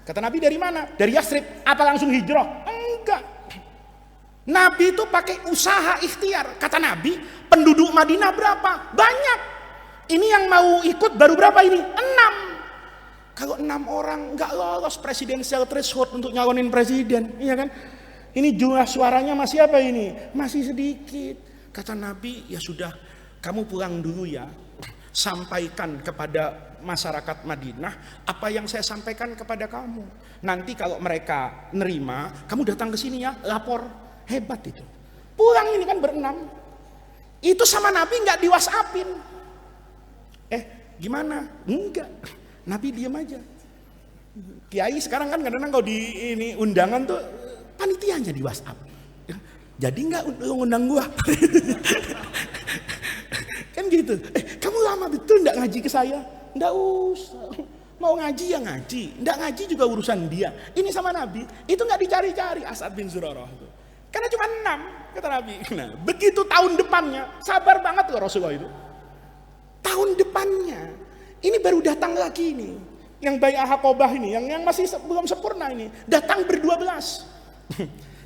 Kata Nabi, dari mana? Dari Yasrib. Apa langsung hijrah? Enggak. Nabi itu pakai usaha ikhtiar. Kata Nabi, penduduk Madinah berapa? Banyak. Ini yang mau ikut baru berapa ini? 6. Kalau 6 orang nggak lolos presidensial threshold untuk nyalonin presiden, iya kan? Ini jumlah suaranya masih apa ini? Masih sedikit. Kata Nabi, ya sudah, kamu pulang dulu ya. Sampaikan kepada masyarakat Madinah apa yang saya sampaikan kepada kamu. Nanti kalau mereka nerima, kamu datang ke sini ya, lapor. Hebat itu. Pulang ini kan berenam. Itu sama Nabi nggak di WhatsAppin. Gimana? Enggak. Nabi diam aja. Kiai sekarang kan kadang-kadang kalau di ini undangan tuh panitianya di WhatsApp. Jadi nggak undang gua? Kan gitu. Kamu lama betul nggak ngaji ke saya? Nggak usah. Mau ngaji ya ngaji. Nggak ngaji juga urusan dia. Ini sama Nabi. Itu nggak dicari-cari As'ad bin Zurarah itu. Karena cuma 6 kata Nabi. Nah, begitu tahun depannya sabar banget loh Rasulullah itu. Tahun depannya ini baru datang lagi nih. Yang Bai'ah Aqabah ini, yang masih belum sempurna ini, datang ber-12.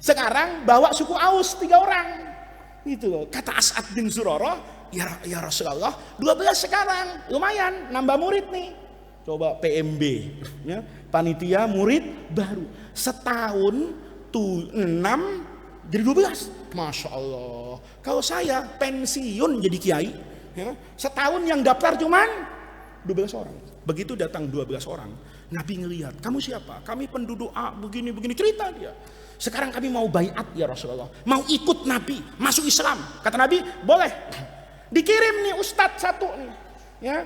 Sekarang bawa suku Aus 3 orang. Gitu loh. Kata As'ad bin Zurarah, ya Rasulullah, 12 sekarang, lumayan nambah murid nih. Coba PMB, ya, panitia murid baru. Setahun tuh 6 jadi 12. Masya Allah. Kalau saya pensiun jadi kiai, ya, setahun yang daftar cuman 12 orang. Begitu datang 12 orang, Nabi ngelihat, kamu siapa? Kami penduduk A, begini-begini, cerita dia. Sekarang kami mau baiat ya Rasulullah, mau ikut Nabi, masuk Islam. Kata Nabi, boleh. Dikirim nih ustadz satu nih, ya.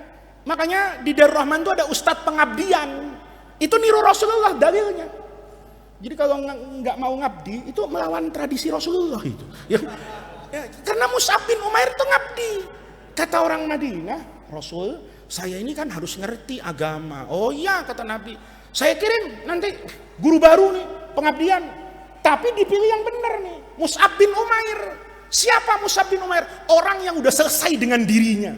Makanya di Darul Rahman itu ada ustadz pengabdian. Itu niru Rasulullah dalilnya. Jadi kalau nggak mau ngabdi, itu melawan tradisi Rasulullah itu. Ya. Karena Mus'ab bin Umair itu ngabdi. Kata orang Madinah, Rasul, saya ini kan harus ngerti agama. Oh iya kata Nabi, saya kirim nanti guru baru nih pengabdian. Tapi dipilih yang benar nih, Mus'ab bin Umair. Siapa Mus'ab bin Umair? Orang yang udah selesai dengan dirinya.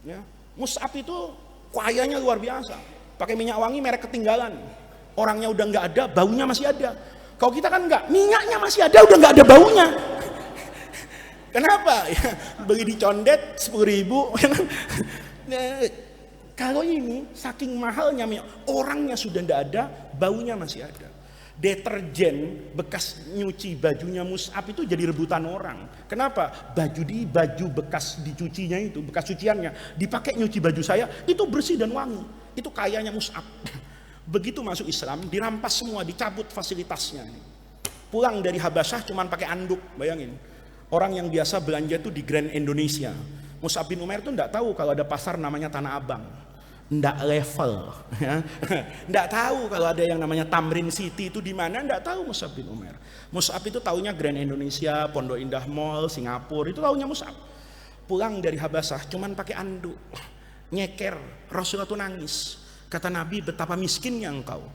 Ya, Mus'ab itu kayanya luar biasa. Pakai minyak wangi merek ketinggalan. Orangnya udah nggak ada, baunya masih ada. Kalau kita kan nggak, minyaknya masih ada, udah nggak ada baunya. Kenapa? Ya, beli di condet 10.000. Nah, kalau ini saking mahalnya minyak, orangnya sudah tidak ada, baunya masih ada. Deterjen bekas nyuci bajunya Mus'ab itu jadi rebutan orang. Kenapa? Baju bekas dicucinya itu, bekas cuciannya dipakai nyuci baju saya, itu bersih dan wangi. Itu kayanya Mus'ab. Begitu masuk Islam, dirampas semua, dicabut fasilitasnya. Pulang dari Habasyah cuman pakai anduk, bayangin. Orang yang biasa belanja itu di Grand Indonesia. Mus'ab bin Umair itu enggak tahu kalau ada pasar namanya Tanah Abang. Enggak level. Ya. Enggak tahu kalau ada yang namanya Tamrin City itu di mana, enggak tahu Mus'ab bin Umair. Mus'ab itu taunya Grand Indonesia, Pondok Indah Mall, Singapura, itu taunya Mus'ab. Pulang dari Habasyah cuman pakai anduk. Nyeker, Rasulullah tuh nangis. Kata Nabi, betapa miskinnya engkau.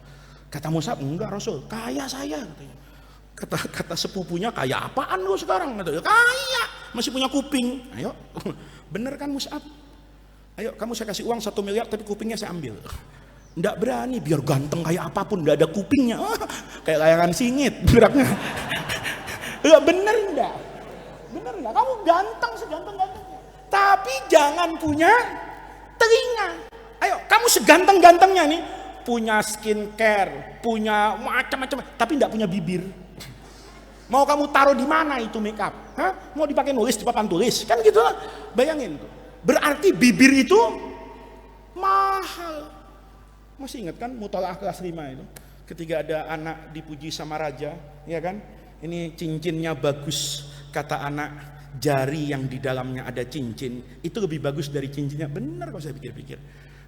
Kata Mus'ab, enggak Rasul, kaya saya katanya. Kata sepupunya, kaya apaan lu sekarang? Kaya, masih punya kuping. Ayo, bener kan Mus'ab? Ayo kamu saya kasih uang 1 miliar tapi kupingnya saya ambil. Nggak berani, biar ganteng kayak apapun nggak ada kupingnya. Kayak layangan singit geraknya. Bener enggak? Bener enggak? Kamu ganteng seganteng-gantengnya, tapi jangan punya telinga. Ayo kamu seganteng-gantengnya nih, punya skincare, punya macam-macam, tapi nggak punya bibir. Mau kamu taruh di mana itu make up? Hah? Mau dipakai nulis di papan tulis? Kan gitu lah. Bayangin tuh. Berarti bibir itu mahal. Masih ingat kan Mutalaah kelas 5 itu? Ketika ada anak dipuji sama raja, ya kan? Ini cincinnya bagus. Kata anak, jari yang di dalamnya ada cincin itu lebih bagus dari cincinnya. Benar kalau saya pikir-pikir.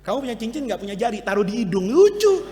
Kamu punya cincin nggak punya jari, taruh di hidung, lucu.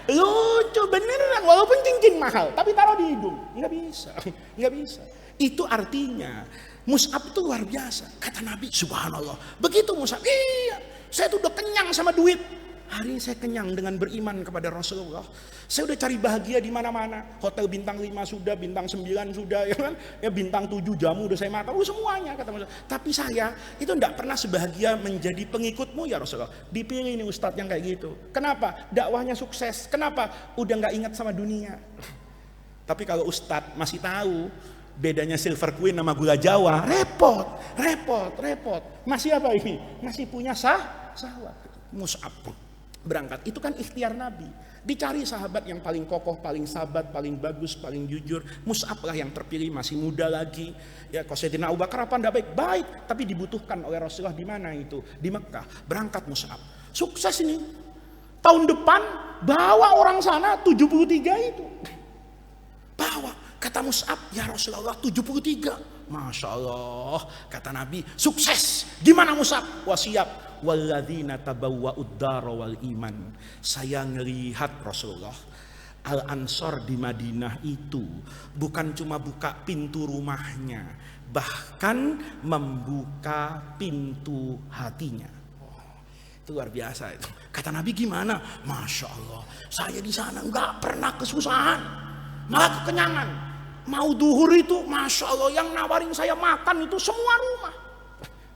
Lucu beneran, walaupun cincin mahal, tapi taruh di hidung, nggak bisa, nggak bisa. Itu artinya Mus'ab itu luar biasa. Kata Nabi, subhanallah. Begitu Mus'ab, iya, saya tuh udah kenyang sama duit. Hari ini saya kenyang dengan beriman kepada Rasulullah. Saya udah cari bahagia di mana-mana. Hotel bintang 5 sudah, bintang 9 sudah, ya kan? Ya bintang 7 jamu udah saya makan, semuanya kata Rasulullah. Tapi saya itu enggak pernah sebahagia menjadi pengikutmu ya Rasulullah. Dipilih ini ustadz yang kayak gitu. Kenapa? Dakwahnya sukses. Kenapa? Udah enggak ingat sama dunia. Tapi kalau Ustadz masih tahu bedanya Silver Queen sama gula Jawa, repot. Masih apa ini? Masih punya sahwat. Mus'ab berangkat, itu kan ikhtiar Nabi. Dicari sahabat yang paling kokoh, paling sahabat, paling bagus, paling jujur. Mus'ab lah yang terpilih, masih muda lagi. Ya, kalau Sayyidina Abu Bakar apa enggak baik, tapi dibutuhkan oleh Rasulullah di mana itu? Di Mekah. Berangkat Mus'ab. Sukses ini. Tahun depan bawa orang sana 73 itu. Bawa. Kata Mus'ab, ya Rasulullah 73. Masya Allah, kata Nabi, sukses. Gimana Mus'ab? Wasiap. Walladzina tabawwa'ud dara wal iman. Saya ngelihat Rasulullah, Al-Ansor di Madinah itu bukan cuma buka pintu rumahnya, bahkan membuka pintu hatinya. Itu luar biasa itu. Kata Nabi gimana? Masya Allah, saya di sana nggak pernah kesusahan, malah kekenyangan. Mau duhur itu, Masya Allah, yang nawarin saya makan itu semua rumah.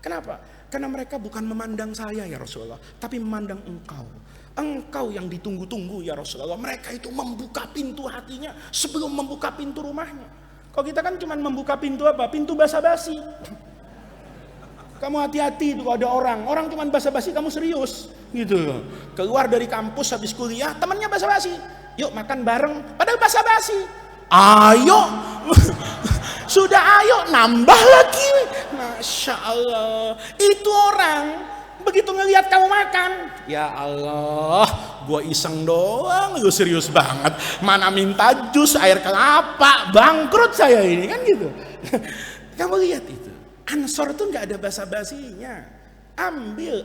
Kenapa? Karena mereka bukan memandang saya ya Rasulullah, tapi memandang engkau. Engkau yang ditunggu-tunggu ya Rasulullah. Mereka itu membuka pintu hatinya sebelum membuka pintu rumahnya. Kalau kita kan cuma membuka pintu apa? Pintu basa-basi. Kamu hati-hati itu kalau ada orang cuma basa-basi, kamu serius gitu. Keluar dari kampus habis kuliah, temannya basa-basi. Yuk makan bareng, padahal basa-basi. Ayo. Sudah ayo nambah lagi. Masya Allah. Itu orang begitu ngelihat kamu makan, ya Allah, gua iseng doang, lu serius banget. Mana minta jus air kelapa, bangkrut saya ini kan gitu. Kamu lihat itu. Ansor tuh nggak ada basa-basinya. Ambil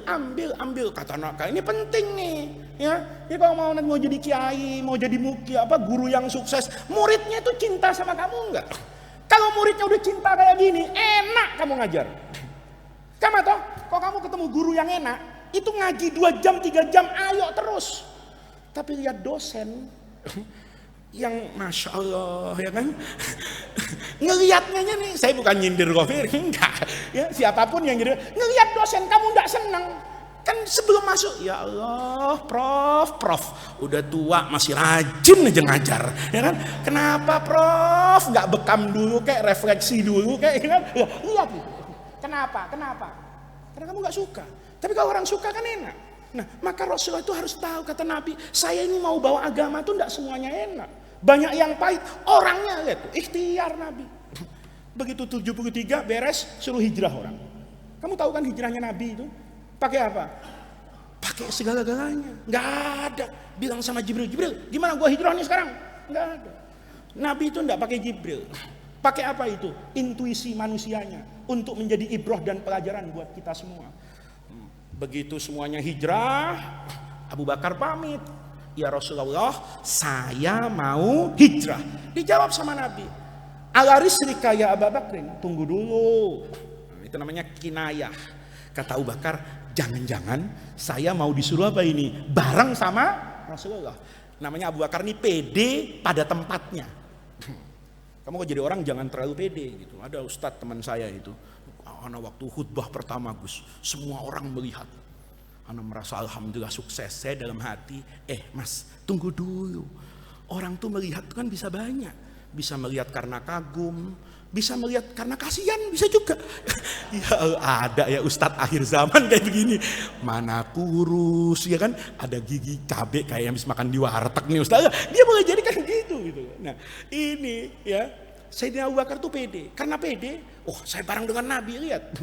kata Naka, ini penting nih ya. Ya kalau mau jadi kiai, mau jadi muki apa guru yang sukses, muridnya itu cinta sama kamu enggak? Kalau muridnya udah cinta kayak gini, enak kamu ngajar. Kamu toh, kalau kamu ketemu guru yang enak, itu ngaji 2 jam, 3 jam, ayo terus. Tapi lihat dosen yang Masya Allah ya kan, ngelihatnya nih, saya bukan nyindir Ghafir, enggak ya, siapapun yang nyindir, ngelihat dosen kamu enggak seneng kan sebelum masuk, ya Allah prof udah tua masih rajin aja ngajar ya kan. Kenapa prof nggak bekam dulu kayak refleksi dulu kayak kan, lihat itu. Kenapa? Karena kamu nggak suka. Tapi kalau orang suka kan enak. Nah, maka Rasulullah itu harus tahu, kata Nabi, saya ini mau bawa agama tuh enggak semuanya enak. Banyak yang pahit, orangnya lihat tuh, ikhtiar Nabi. Begitu 73 beres, suruh hijrah orang. Kamu tahu kan hijrahnya Nabi itu? Pakai apa? Pakai segala-galanya. Enggak ada. Bilang sama Jibril, gimana gua hijrah nih sekarang? Enggak ada. Nabi itu enggak pakai Jibril. Pakai apa itu? Intuisi manusianya untuk menjadi ibrah dan pelajaran buat kita semua. Begitu semuanya hijrah, Abu Bakar pamit, ya Rasulullah, saya mau hijrah. Dijawab sama Nabi, alarisrika ya Abu Bakrin, tunggu dulu. Itu namanya kinayah. Kata Abu Bakar, jangan-jangan saya mau disuruh apa ini? Bareng sama Rasulullah. Namanya Abu Bakar ini pede pada tempatnya. Kamu kok jadi orang jangan terlalu pede gitu. Ada ustadz teman saya itu, ana waktu khutbah pertama Gus, semua orang melihat. Ana merasa alhamdulillah sukses. Saya dalam hati, Mas, tunggu dulu. Orang tuh melihat tuh kan bisa banyak. Bisa melihat karena kagum, bisa melihat karena kasihan, bisa juga. Ya ada ya ustadz akhir zaman kayak begini. Mana kurus ya kan, ada gigi cabai kayak yang bisa makan di warteg nih ustadz. Dia boleh jadi kan gitu. Nah ini ya, Sayyidina Abu Bakar tuh pede. Karena pede, saya bareng dengan Nabi, lihat.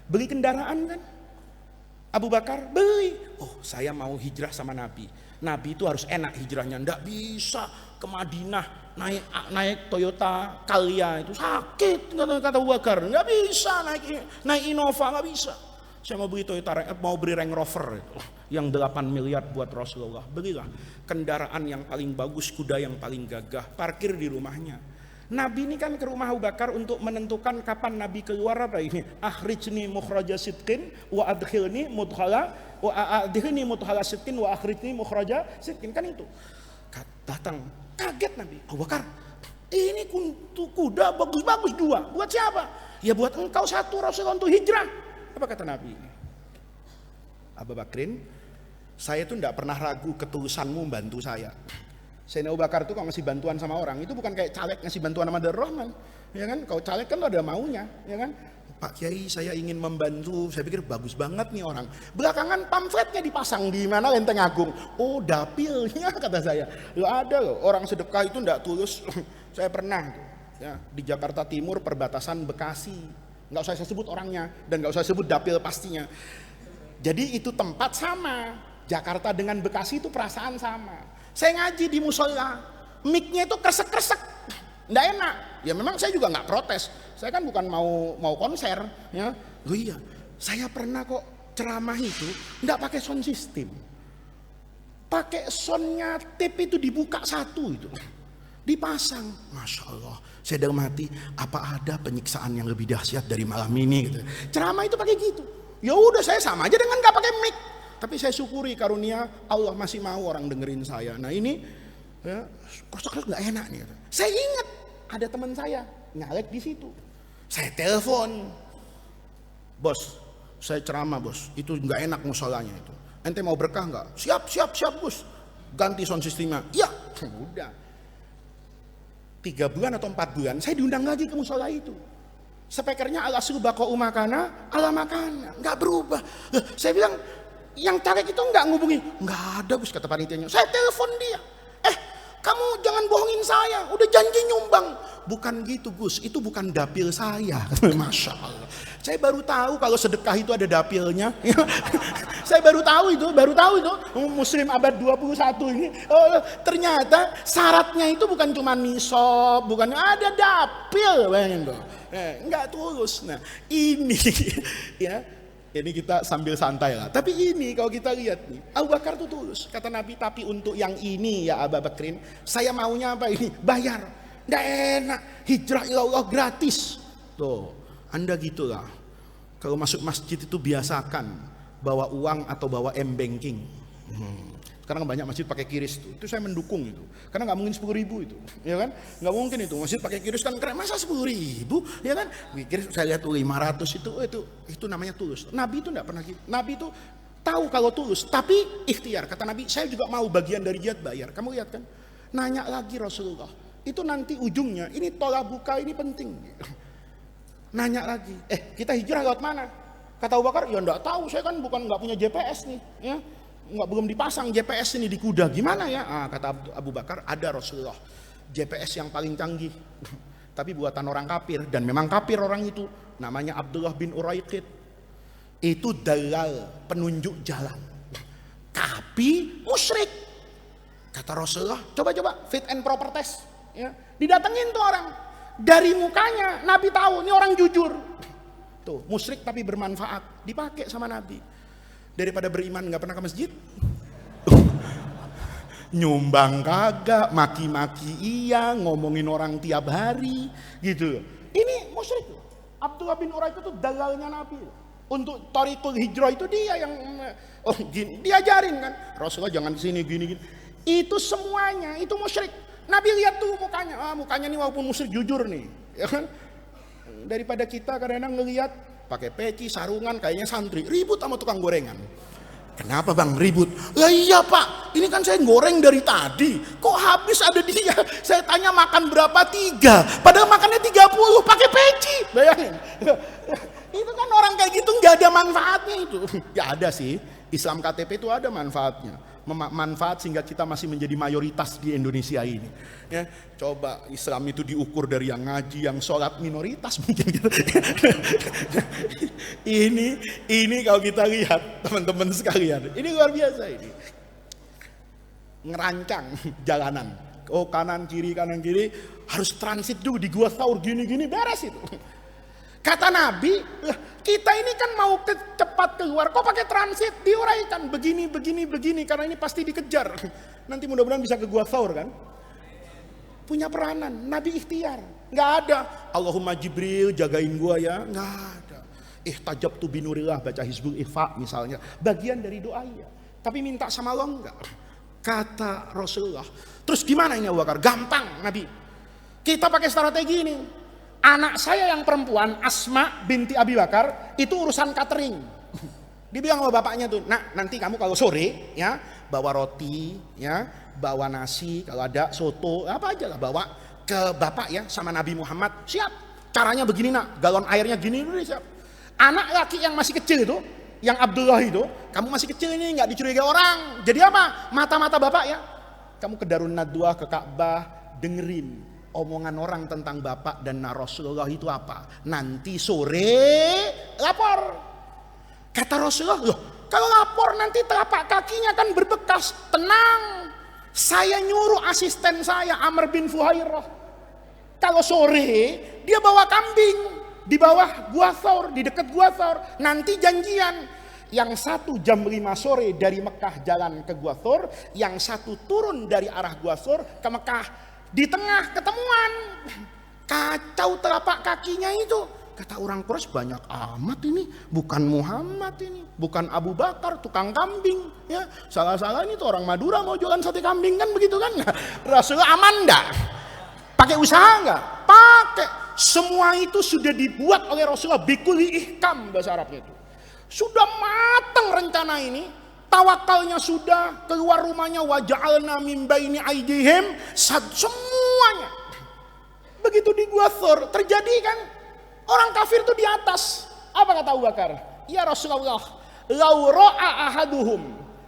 Beli kendaraan kan. Abu Bakar beli. Saya mau hijrah sama Nabi. Nabi itu harus enak hijrahnya. Nggak bisa ke Madinah naik Toyota Calya itu sakit, kata Abu Bakar. Nggak bisa naik Innova, nggak bisa. Saya mau beli mau beli Range Rover itu, yang 8 miliar buat Rasulullah. Belilah kendaraan yang paling bagus, kuda yang paling gagah, parkir di rumahnya. Nabi ini kan ke rumah Abu Bakar untuk menentukan kapan Nabi keluar apa ini. Akhrijni mukhraja sidqin wa adkhilni mudkhala wa adkhilni mudkhala sidqin wa akhrijni mukhraja sidqin, kan itu. Datang kaget Nabi. Abu Bakar, ini kuda bagus-bagus 2. Buat siapa? Ya buat engkau 1 Rasulullah untuk hijrah. Apa kata Nabi? Abu Bakrin, saya itu tidak pernah ragu ketulusanmu membantu saya. Sayyidina Abu Bakar itu kalau ngasih bantuan sama orang itu bukan kayak caleg ngasih bantuan sama Darul Rahman, ya kan? Kalau caleg kan lo ada maunya, ya kan? Pak Kiai saya ingin membantu, saya pikir bagus banget nih orang. Belakangan pamfletnya dipasang di mana Lenteng Agung. Oh dapilnya kata saya. Lo ada loh orang sedekah itu enggak tulus. Saya pernah ya, di Jakarta Timur perbatasan Bekasi. Nggak usah saya sebut orangnya dan nggak usah sebut dapil pastinya. Jadi itu tempat sama. Jakarta dengan Bekasi itu perasaan sama. Saya ngaji di musola, mic-nya itu kresek-kresek, nggak enak. Ya memang saya juga nggak protes. Saya kan bukan mau konser, ya. Oh iya, saya pernah kok ceramah itu nggak pakai sound system, pakai soundnya tape itu dibuka satu itu, dipasang. Masya Allah, saya dalam hati, apa ada penyiksaan yang lebih dahsyat dari malam ini? Gitu. Ceramah itu pakai gitu. Ya udah saya sama aja dengan nggak pakai mic. Tapi saya syukuri karunia Allah masih mau orang dengerin saya. Nah ini ya, kosong nggak enak nih. Saya ingat ada teman saya nyalek di situ. Saya telepon, bos, saya ceramah bos, itu nggak enak musolanya itu. Ente mau berkah nggak? Siap bos. Ganti sound sistemnya. Ya, udah. 3 bulan atau 4 bulan saya diundang lagi ke musola itu. Speakernya ala subako umakana, ala makana, nggak berubah. Saya bilang, yang caleg itu nggak ngubungi, nggak ada Gus kata panitianya. Saya telepon dia, kamu jangan bohongin saya, udah janji nyumbang. Bukan gitu Gus, itu bukan dapil saya. Masya Allah, saya baru tahu kalau sedekah itu ada dapilnya. Saya baru tahu itu Muslim abad 21 ini. Oh, ternyata syaratnya itu bukan cuma nisab, bukan ada dapil, bayangin tuh. Nggak tulus. Nah ini ya. Ini kita sambil santai lah. Tapi ini kalau kita lihat nih, Abu Bakar tuh tulus. Kata Nabi, tapi untuk yang ini ya Abu Bakrin, saya maunya apa ini? Bayar. Nggak enak. Hijrah ilallah gratis. Tuh, Anda gitulah. Kalau masuk masjid itu biasakan bawa uang atau bawa m-banking. Sekarang banyak masjid pakai QRIS itu saya mendukung itu. Karena nggak mungkin 10.000 itu, ya kan? Nggak mungkin itu masjid pakai QRIS kan keren, masa 10.000, ya kan? Mikir saya lihat tuh 500 itu namanya tulus. Nabi itu nggak pernah gitu. Nabi itu tahu kalau tulus, tapi ikhtiar. Kata Nabi, saya juga mau bagian dari jihad bayar. Kamu lihat kan? Nanya lagi Rasulullah. Itu nanti ujungnya ini tolak buka ini penting. Nanya lagi, kita hijrah lewat mana? Kata Abu Bakar, ya nggak tahu. Saya kan nggak punya GPS nih, ya. Belum dipasang GPS ini di kuda, gimana ya? Kata Abu Bakar, ada Rasulullah GPS yang paling canggih, tapi buatan orang kafir, dan memang kafir orang itu, namanya Abdullah bin Uraiqid. Itu dalal, penunjuk jalan, tapi musyrik. Kata Rasulullah, coba fit and proper test, ya. Didatengin tuh orang, dari mukanya Nabi tahu ini orang jujur, tuh musyrik tapi bermanfaat, dipakai sama Nabi. Daripada beriman nggak pernah ke masjid, nyumbang kagak, maki-maki iya, ngomongin orang tiap hari, gitu. Ini musyrik. Abdullah bin Uraiqid itu dalalnya Nabi. Untuk thariqul hijrah itu dia yang gini, diajarin kan. Rasulullah jangan kesini gini. Itu semuanya itu musyrik. Nabi lihat tuh mukanya, mukanya nih walaupun musyrik jujur nih, ya kan. Daripada kita kadang-kadang ngelihat pakai peci, sarungan, kayaknya santri, ribut sama tukang gorengan. Kenapa bang ribut? Lah iya pak, ini kan saya goreng dari tadi, kok habis ada dia. Saya tanya makan berapa? 3, padahal makannya 30, pakai peci. Bayangin. Itu kan orang kayak gitu nggak ada manfaatnya itu. Ya ada sih, Islam KTP itu ada manfaatnya. Manfaat sehingga kita masih menjadi mayoritas di Indonesia ini. Ya, coba Islam itu diukur dari yang ngaji, yang sholat minoritas mungkin. Gitu. ini kalau kita lihat teman-teman sekalian, ini luar biasa ini. Ngerancang jalanan, kanan kiri harus transit dulu di Gua Thaur gini beres itu. Kata Nabi, kita ini kan mau cepat keluar, kok pakai transit? Diuraikan begini, karena ini pasti dikejar. Nanti mudah-mudahan bisa ke Gua Thaur kan? Punya peranan, Nabi ikhtiar. Nggak ada, Allahumma Jibril jagain gua ya, nggak ada. Ihtajabtu binurillah, baca Hizbul Ikhfa misalnya, bagian dari doa ya. Tapi minta sama Allah enggak. Kata Rasulullah, terus gimana ini Abu Bakar? Gampang Nabi. Kita pakai strategi ini. Anak saya yang perempuan Asma binti Abi Bakar itu urusan catering. Dibilang sama bapaknya tuh, nak nanti kamu kalau sore ya bawa roti ya, bawa nasi, kalau ada soto, apa aja lah bawa ke bapak ya sama Nabi Muhammad. Siap. Caranya begini nak, galon airnya gini dulu siap. Anak laki yang masih kecil itu, yang Abdullah itu, kamu masih kecil ini nggak dicurigai orang. Jadi apa? Mata-mata bapak ya. Kamu ke Darun Nadwa, ke Ka'bah, dengerin omongan orang tentang bapak dan Rasulullah itu apa. Nanti sore lapor. Kata Rasulullah, loh kalau lapor nanti telapak kakinya kan berbekas. Tenang, saya nyuruh asisten saya Amr bin Fuhairah. Kalau sore dia bawa kambing di bawah Gua Thawr, di dekat Gua Thawr. Nanti janjian. Yang satu jam 5 sore dari Mekah jalan ke Gua Thawr, yang satu turun dari arah Gua Thawr ke Mekah. Di tengah ketemuan. Kacau telapak kakinya itu. Kata orang Quraisy, banyak amat ini, bukan Muhammad ini, bukan Abu Bakar tukang kambing ya. Salah-salah ini tuh orang Madura mau jualan sate kambing kan begitu kan. Rasulullah aman enggak? Pakai usaha enggak? Pakai. Semua itu sudah dibuat oleh Rasulullah bikuli ihkam bahasa Arabnya itu. Sudah matang rencana ini, tawakalnya sudah, keluar rumahnya waja'alna min baini aidihim semuanya. Begitu di Gua Thawr terjadi kan, orang kafir itu di atas. Apa kata Abu Bakar? Ya Rasulullah, lau ra'a ahaduhum,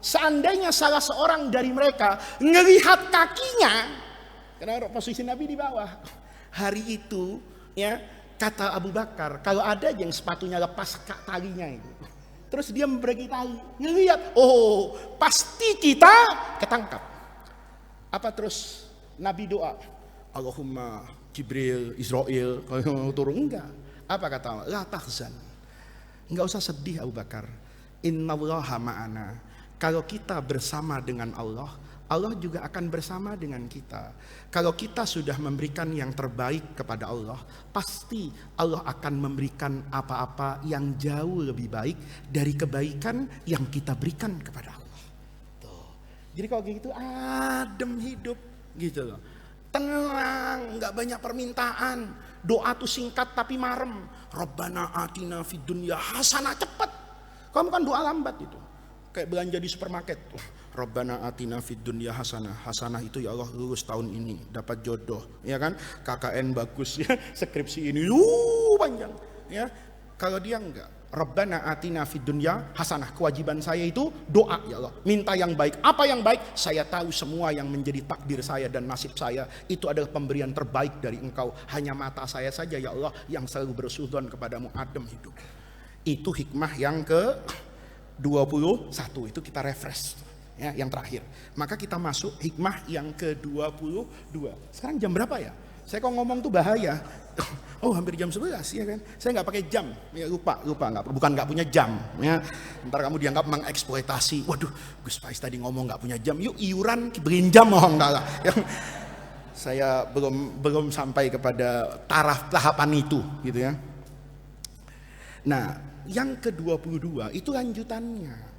seandainya salah seorang dari mereka ngelihat kakinya, karena posisi Nabi di bawah. Hari itu ya, kata Abu Bakar, kalau ada yang sepatunya lepas talinya itu, terus dia memberi tali, ngelihat, oh pasti kita ketangkap. Apa terus Nabi doa, Allahumma Jibril, Israel, kalau turun enggak. Apa kata Allah? La tahzan. Enggak usah sedih Abu Bakar. Innallaha ma'ana. Kalau kita bersama dengan Allah, Allah juga akan bersama dengan kita. Kalau kita sudah memberikan yang terbaik kepada Allah, pasti Allah akan memberikan apa-apa yang jauh lebih baik dari kebaikan yang kita berikan kepada Allah. Tuh. Jadi kalau gitu adem hidup gitu loh. Tenang, nggak banyak permintaan. Doa tuh singkat tapi marem. Rabbana atina fid dunya hasanah, cepet. Kamu kan doa lambat itu. Kayak belanja di supermarket tuh. Rabbana atina fid dunya hasanah. Hasanah itu ya Allah lulus tahun ini, dapat jodoh, ya kan? KKN bagus ya, skripsi ini panjang, ya. Kalau dia enggak, Rabbana atina fid dunya hasanah. Kewajiban saya itu doa ya Allah, minta yang baik. Apa yang baik? Saya tahu semua yang menjadi takdir saya dan nasib saya itu adalah pemberian terbaik dari Engkau. Hanya mata saya saja ya Allah yang selalu bersudzon kepadamu, adem hidup. Itu hikmah yang ke-21 itu kita refresh. Ya, yang terakhir. Maka kita masuk hikmah yang ke-22. Sekarang jam berapa ya? Saya kok ngomong tuh bahaya. Oh, hampir jam 11 ya kan. Saya nggak pakai jam. Ya, lupa bukan nggak punya jam ya. Ntar kamu dianggap mengeksploitasi. Waduh, Gus Faiz tadi ngomong nggak punya jam. Yuk iuran beliin jam oh enggak lah. Saya belum sampai kepada taraf tahapan itu gitu ya. Nah, yang ke-22 itu lanjutannya.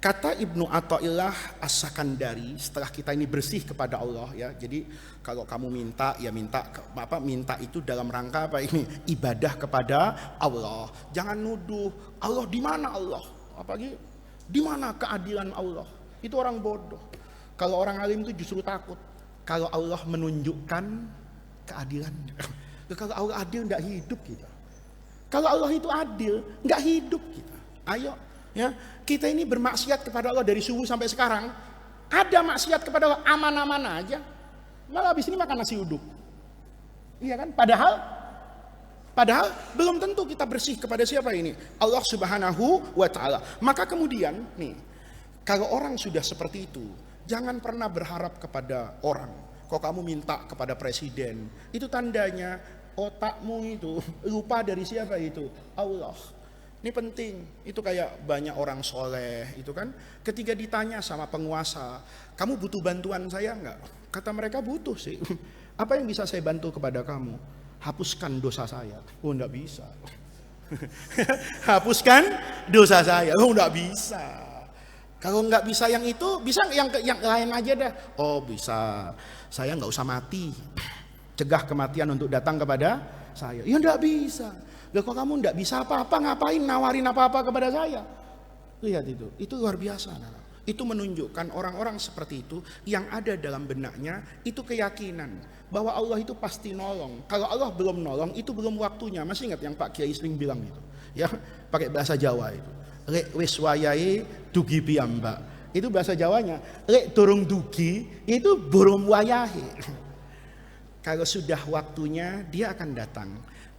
Kata Ibnu Athaillah As-Sakandari, setelah kita ini bersih kepada Allah ya. Jadi kalau kamu minta ya minta itu dalam rangka apa ini? Ibadah kepada Allah. Jangan nuduh Allah di mana Allah? Apalagi di mana keadilan Allah? Itu orang bodoh. Kalau orang alim itu justru takut kalau Allah menunjukkan keadilan. Kalau Allah adil enggak hidup kita. Kalau Allah itu adil, enggak hidup kita. Ayo ya, kita ini bermaksiat kepada Allah dari subuh sampai sekarang. Ada maksiat kepada Allah aman-aman aja. Malah habis ini makan nasi uduk. Iya kan? Padahal belum tentu kita bersih kepada siapa ini? Allah Subhanahu wa taala. Maka kemudian nih, kalau orang sudah seperti itu, jangan pernah berharap kepada orang. Kalau kamu minta kepada presiden, itu tandanya otakmu itu lupa dari siapa itu? Allah. Ini penting, itu kayak banyak orang soleh itu kan, ketika ditanya sama penguasa, kamu butuh bantuan saya enggak? Kata mereka butuh sih. Apa yang bisa saya bantu kepada kamu? Hapuskan dosa saya. Oh enggak bisa. Hapuskan dosa saya. Oh enggak bisa. Kalau enggak bisa yang itu, bisa yang lain aja dah. Oh bisa. Saya enggak usah mati. Cegah kematian untuk datang kepada saya. Ya enggak bisa. Loh kok kamu enggak bisa apa-apa, ngapain nawarin apa-apa kepada saya? Lihat itu luar biasa. Itu menunjukkan orang-orang seperti itu yang ada dalam benaknya itu keyakinan bahwa Allah itu pasti nolong. Kalau Allah belum nolong itu belum waktunya. Masih ingat yang Pak Kiai sering bilang itu, ya, pakai bahasa Jawa itu. Lek wis wayahe dugi piyambak. Itu bahasa Jawanya. Lek durung dugi itu burung wayahe. Kalau sudah waktunya dia akan datang.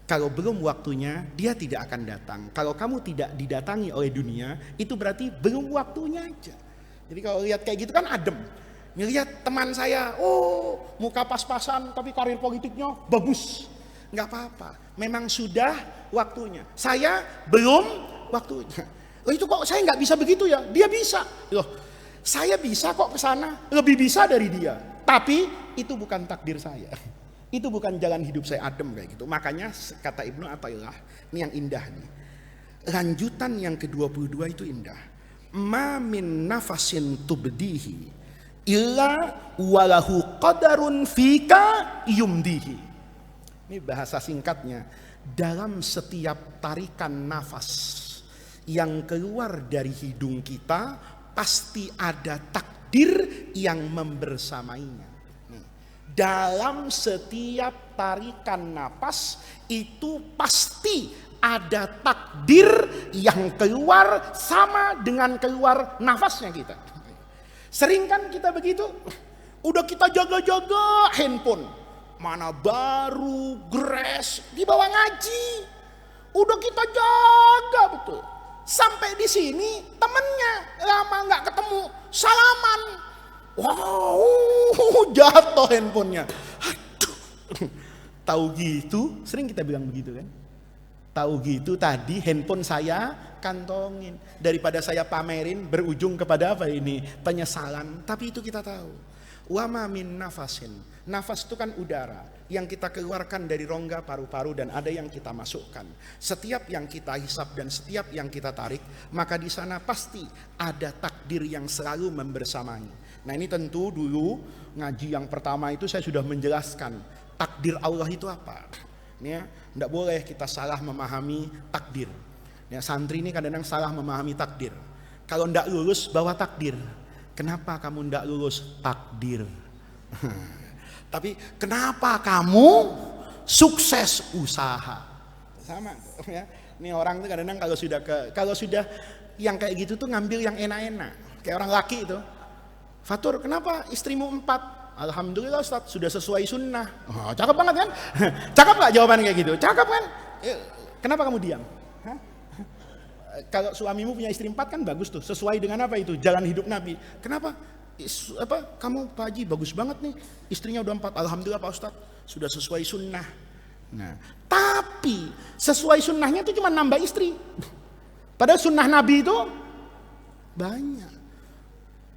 Kalau belum waktunya dia tidak akan datang. Kalau kamu tidak didatangi oleh dunia, itu berarti belum waktunya aja. Jadi kalau lihat kayak gitu kan adem. Ngelihat teman saya, oh muka pas-pasan tapi karir politiknya bagus. Nggak apa-apa, memang sudah waktunya. Saya belum waktunya. Oh itu kok saya nggak bisa begitu ya? Dia bisa. Loh, saya bisa kok ke sana, lebih bisa dari dia. Tapi itu bukan takdir saya. Itu bukan jalan hidup saya, adem kayak gitu. Makanya kata Ibnu Athaillah, ini yang indah nih. Lanjutan yang ke-22 itu indah. Ma min nafasin tubdihi illa walahu qadarun fika yumdihi. Ini bahasa singkatnya. Dalam setiap tarikan nafas yang keluar dari hidung kita, pasti ada takdir yang membersamainya. Dalam setiap tarikan napas itu pasti ada takdir yang keluar sama dengan keluar nafasnya kita. Sering kan kita begitu? Udah kita jaga-jaga handphone, mana baru, gres, dibawa ngaji. Udah kita jaga betul. Sampai di sini temennya lama nggak ketemu, salaman. Wow, jatuh handphonenya. Aduh. Tahu gitu, sering kita bilang begitu kan? Tahu gitu tadi handphone saya kantongin. Daripada saya pamerin berujung kepada apa ini? Penyesalan. Tapi itu kita tahu. Wa ma min nafasin. Nafas itu kan udara yang kita keluarkan dari rongga paru-paru dan ada yang kita masukkan. Setiap yang kita hisap dan setiap yang kita tarik, maka di sana pasti ada takdir yang selalu membersamai. Nah ini tentu dulu ngaji yang pertama itu saya sudah menjelaskan takdir Allah itu apa. Ya, tidak boleh kita salah memahami takdir. Ya, santri ini kadang-kadang salah memahami takdir. Kalau tidak lulus bawa takdir. Kenapa kamu tidak lulus? Takdir. Tapi kenapa kamu sukses usaha? Sama ya. Ini orang tuh kadang-kadang kalau sudah yang kayak gitu tuh ngambil yang enak-enak. Kayak orang laki itu. Fatur, kenapa istrimu 4? Alhamdulillah Ustaz, sudah sesuai sunnah. Oh, cakep banget kan? Cakep gak jawaban kayak gitu? Cakep kan? Kenapa kamu diam? Hah? Kalau suamimu punya istri 4 kan bagus tuh, sesuai dengan apa itu? Jalan hidup Nabi. Kenapa? Kamu Pak Haji bagus banget nih, istrinya udah 4. Alhamdulillah Pak Ustaz, sudah sesuai sunnah. Nah, tapi sesuai sunnahnya itu cuma nambah istri. Padahal sunnah Nabi itu banyak.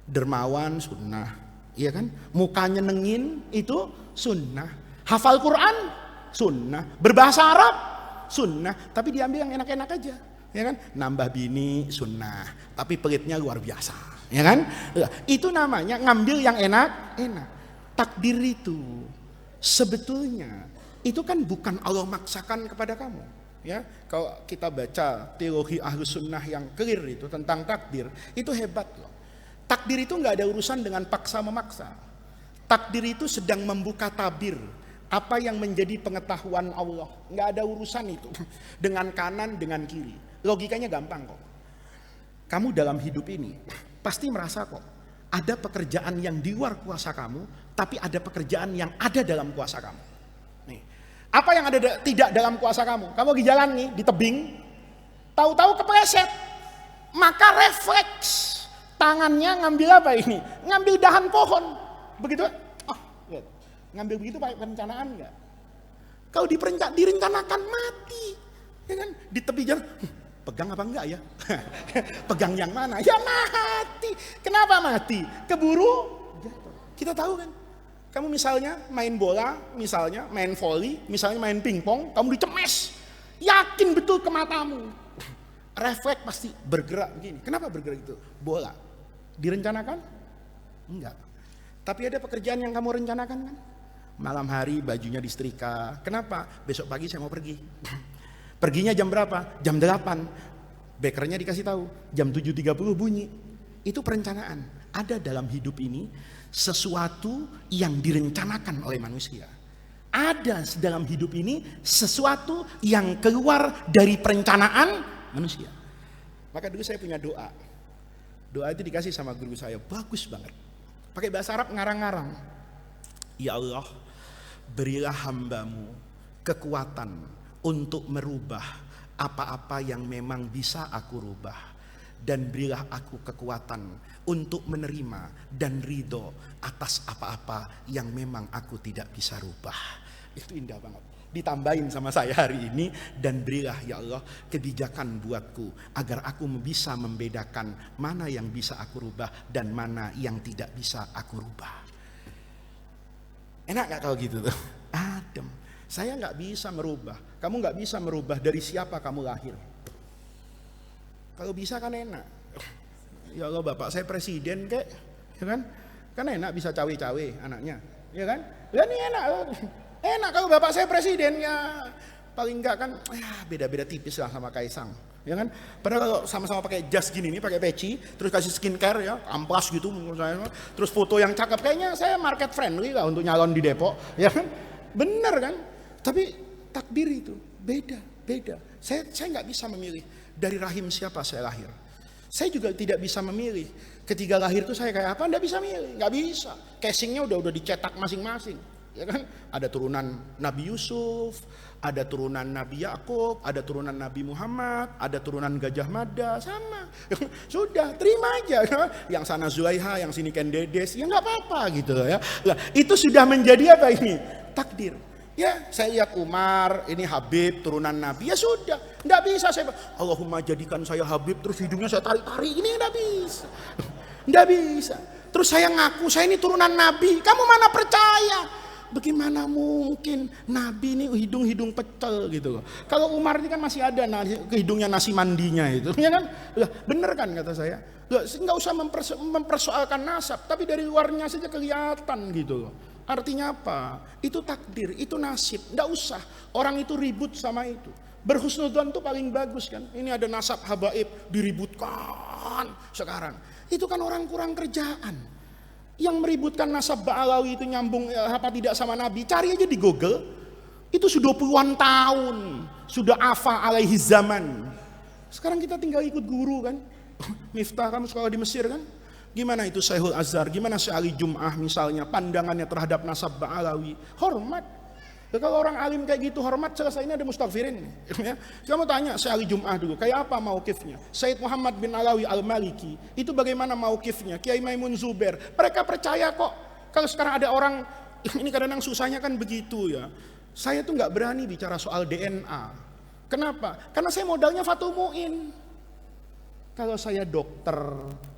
Dermawan sunnah, iya kan? Mukanya nengin itu sunnah. Hafal Quran sunnah. Berbahasa Arab sunnah. Tapi diambil yang enak-enak aja, ya kan? Nambah bini sunnah. Tapi pelitnya luar biasa, ya kan? Itu namanya ngambil yang enak-enak. Takdir itu sebetulnya itu kan bukan Allah maksakan kepada kamu. Ya, kalau kita baca teologi Ahlus Sunnah yang clear itu tentang takdir, itu hebat loh. Takdir itu nggak ada urusan dengan paksa memaksa. Takdir itu sedang membuka tabir apa yang menjadi pengetahuan Allah. Nggak ada urusan itu dengan kanan dengan kiri. Logikanya gampang kok. Kamu dalam hidup ini pasti merasa kok ada pekerjaan yang di luar kuasa kamu, tapi ada pekerjaan yang ada dalam kuasa kamu. Nih, apa yang ada tidak dalam kuasa kamu? Kamu lagi jalan nih di tebing, tahu-tahu kepleset, maka refleks. Tangannya ngambil apa ini? Ngambil dahan pohon. Begitu? Lihat. Ngambil begitu pakai perencanaan enggak? Kalau direncanakan mati. Ya kan? Di tepi jalan, pegang apa enggak ya? Pegang yang mana? Ya mati. Kenapa mati? Keburu jatuh. Kita tahu kan? Kamu misalnya main bola, misalnya main volley, misalnya main pingpong, kamu dicemes. Yakin betul ke matamu. Refleks pasti bergerak begini. Kenapa bergerak itu? Bola. Direncanakan? Enggak. Tapi ada pekerjaan yang kamu rencanakan kan? Malam hari bajunya disetrika. Kenapa? Besok pagi saya mau pergi. Perginya jam berapa? Jam 8. Bekernya dikasih tahu. Jam 7.30 bunyi. Itu perencanaan. Ada dalam hidup ini sesuatu yang direncanakan oleh manusia. Ada dalam hidup ini sesuatu yang keluar dari perencanaan manusia. Maka dulu saya punya doa. Doa itu dikasih sama guru saya, bagus banget. Pakai bahasa Arab ngarang-ngarang. Ya Allah, berilah hambamu kekuatan untuk merubah apa-apa yang memang bisa aku rubah. Dan berilah aku kekuatan untuk menerima dan ridho atas apa-apa yang memang aku tidak bisa rubah. Itu indah banget. Ditambahin sama saya hari ini, dan berilah ya Allah kebijakan buatku agar aku bisa membedakan mana yang bisa aku rubah dan mana yang tidak bisa aku rubah. Enak gak kalau gitu tuh? Adem. Saya gak bisa merubah. Kamu gak bisa merubah dari siapa kamu lahir. Kalau bisa kan enak. Ya Allah, bapak saya presiden kek, ya kan? Kan enak bisa cawe-cawe anaknya, ya kan? Ya ini enak. Enak kalau bapak saya presiden, ya paling enggak kan ya beda-beda tipis lah sama Kaisang, ya kan? Padahal kalau sama-sama pakai jas gini nih, pakai peci, terus kasih skincare ya, amplas gitu menurut saya, terus foto yang cakep, kayaknya saya market friendly lah untuk nyalon di Depok, ya kan? Bener kan? Tapi takdir itu beda. Saya nggak bisa memilih dari rahim siapa saya lahir. Saya juga tidak bisa memilih ketika lahir itu saya kayak apa, nggak bisa milih, nggak bisa. Casingnya udah dicetak masing-masing, ya kan? Ada turunan Nabi Yusuf, ada turunan Nabi Yakub, ada turunan Nabi Muhammad, ada turunan Gajah Mada, sama. Sudah terima aja. Yang sana Zulaiha, yang sini Ken Dedes, ya nggak apa-apa gitu ya. Nah, itu sudah menjadi apa ini? Takdir. Ya, saya lihat Umar, ini Habib, turunan Nabi, ya sudah. Nggak bisa saya, Allahumma jadikan saya Habib, terus hidungnya saya tarik-tarik, ini nggak bisa. Nggak bisa. Terus saya ngaku, saya ini turunan Nabi, kamu mana percaya? Bagaimana mungkin Nabi ini hidung-hidung pecel gitu loh. Kalau Umar ini kan masih ada hidungnya nasi mandinya itu, ya kan? Bener kan kata saya? Nggak usah mempersoalkan nasab, tapi dari luarnya saja kelihatan gitu loh. Artinya apa? Itu takdir, itu nasib. Nggak usah orang itu ribut sama itu. Berhusnudzon itu paling bagus kan. Ini ada nasab habaib diributkan sekarang. Itu kan orang kurang kerjaan. Yang meributkan nasab Ba'alawi itu nyambung apa tidak sama Nabi, cari aja di Google. Itu sudah puluhan tahun, sudah afa alaihi zaman. Sekarang kita tinggal ikut guru kan. Miftah, kamu sekolah di Mesir kan? Gimana itu Syekhul Azhar, gimana Syekh Ali Jum'ah misalnya, pandangannya terhadap nasab Ba'alawi, hormat. Kalau orang alim kayak gitu hormat, selesai ini ada mustaghfirin. Ya. Kamu tanya Syekh Ali Jum'ah dulu, kayak apa mauqifnya? Sayyid Muhammad bin Alawi Al-Maliki, itu bagaimana mauqifnya? Kiai Maimun Zubair, mereka percaya kok. Kalau sekarang ada orang, ini kadang-kadang susahnya kan begitu ya. Saya tuh nggak berani bicara soal DNA. Kenapa? Karena saya modalnya Fatul Mu'in. Kalau saya dokter,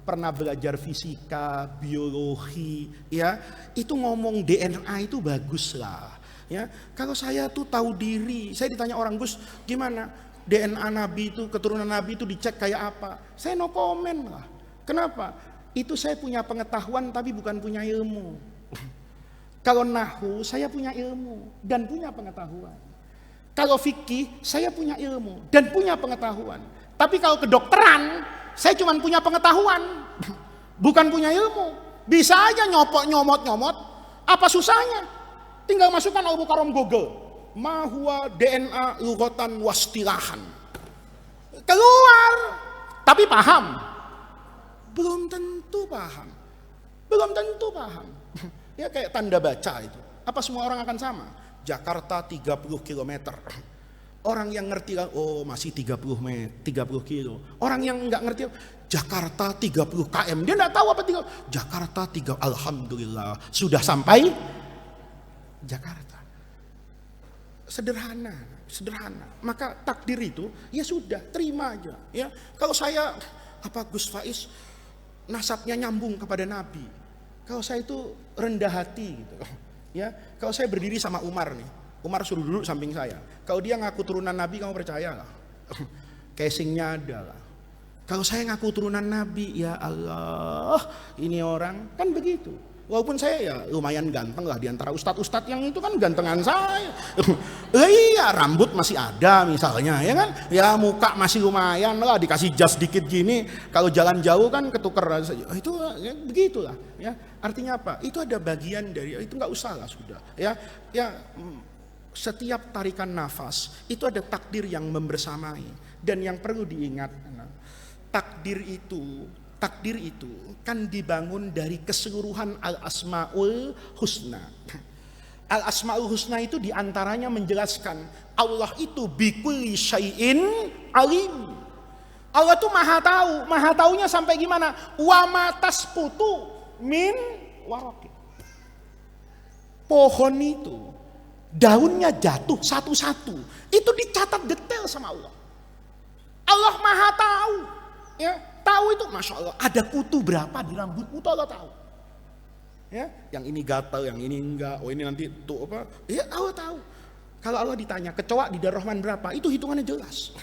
pernah belajar fisika, biologi, ya, itu ngomong DNA itu bagus lah. Ya, kalau saya tuh tahu diri, saya ditanya orang, Gus, gimana DNA Nabi itu, keturunan Nabi itu dicek kayak apa? Saya no comment lah. Kenapa? Itu saya punya pengetahuan tapi bukan punya ilmu. Kalau nahwu, saya punya ilmu dan punya pengetahuan. Kalau fikih, saya punya ilmu dan punya pengetahuan. Tapi kalau kedokteran, saya cuma punya pengetahuan, bukan punya ilmu. Bisa aja nyomot. Apa susahnya? Tinggal masukkan Al-Mukarram Google. Ma huwa DNA lughatan wastilahan. Keluar. Tapi paham? Belum tentu paham. Ya kayak tanda baca itu. Apa semua orang akan sama? Jakarta 30 km. Orang yang ngerti, oh masih 30 kilo. Orang yang nggak ngerti, Jakarta 30 km. Dia nggak tahu apa 30. Jakarta 3, alhamdulillah sudah sampai Jakarta. Sederhana. Maka takdir itu ya sudah, terima aja. Ya, kalau saya Gus Faiz nasabnya nyambung kepada Nabi. Kalau saya itu rendah hati gitu. Ya, kalau saya berdiri sama Umar nih. Umar suruh duduk samping saya. Kalau dia ngaku turunan Nabi, kamu percaya lah? Casingnya ada lah. Kalau saya ngaku turunan Nabi, ya Allah, ini orang kan begitu. Walaupun saya ya lumayan ganteng lah, diantara ustadz-ustadz yang itu kan gantengan saya. Iya, rambut masih ada misalnya, ya kan? Ya muka masih lumayan lah, dikasih jas dikit gini. Kalau jalan jauh kan ketuker saja. Itu ya, begitulah. Ya, artinya apa? Itu ada bagian dari itu, nggak usah lah sudah. Ya, setiap tarikan nafas itu ada takdir yang membersamai. Dan yang perlu diingat, takdir itu kan dibangun dari keseluruhan al-asma'ul husna. Al-asma'ul husna itu diantaranya menjelaskan Allah itu bikulli syai'in alim. Allah itu maha tahu. Maha taunya sampai gimana? Wa ma tasputu min waraqi. Pohon itu daunnya jatuh satu-satu, itu dicatat detail sama Allah. Allah maha tahu. Ya, tahu itu, masya Allah. Ada kutu berapa di rambutmu, itu Allah tahu. Ya, yang ini gatal, yang ini enggak. Oh ini nanti tuh apa? Ya Allah tahu. Kalau Allah ditanya kecoa di darah Rahman berapa, itu hitungannya jelas.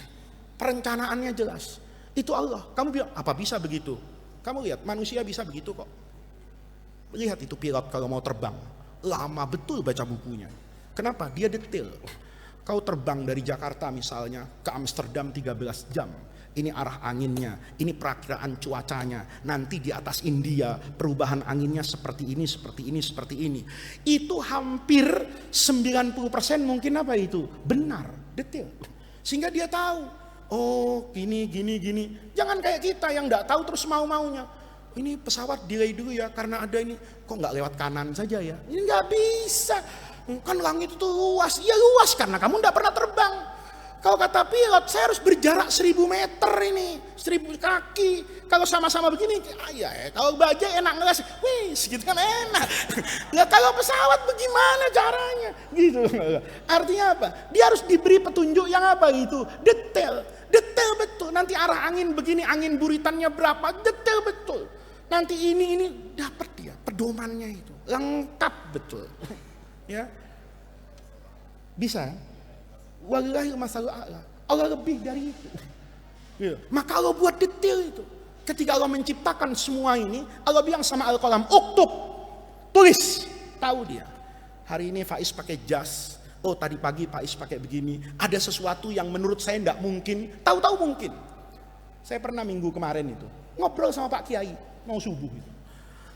Perencanaannya jelas. Itu Allah. Kamu bilang apa bisa begitu? Kamu lihat manusia bisa begitu kok. Lihat itu pilot kalau mau terbang, lama betul baca bukunya. Kenapa? Dia detail. Kau terbang dari Jakarta misalnya ke Amsterdam 13 jam. Ini arah anginnya, ini perakiraan cuacanya. Nanti di atas India perubahan anginnya seperti ini, seperti ini, seperti ini. Itu hampir 90% mungkin apa itu? Benar, detail. Sehingga dia tahu, oh gini. Jangan kayak kita yang nggak tahu terus mau-maunya. Ini pesawat delay dulu ya karena ada ini. Kok nggak lewat kanan saja ya? Ini nggak bisa. Kan langit itu luas. Ya luas karena kamu nggak pernah terbang. Kalau kata pilot, saya harus berjarak 1000 meter ini, 1000 kaki. Kalau sama-sama begini, ya kalau bajai enak ngeles, wih, segitu kan enak. Nah, kalau pesawat bagaimana caranya? Gitu. Artinya apa? Dia harus diberi petunjuk yang apa gitu, detail betul. Nanti arah angin begini, angin buritannya berapa, detail betul. Nanti ini dapat dia pedomannya itu, lengkap betul. Ya, bisa. Wallahi masalah Allah lebih dari itu. Ya. Maka Allah buat detail itu. Ketika Allah menciptakan semua ini, Allah bilang sama Al-Qalam, uktub, tulis. Tahu dia. Hari ini Faiz pakai jas. Oh tadi pagi Faiz pakai begini. Ada sesuatu yang menurut saya tidak mungkin. Tahu-tahu mungkin. Saya pernah minggu kemarin itu ngobrol sama Pak Kiai mau subuh itu.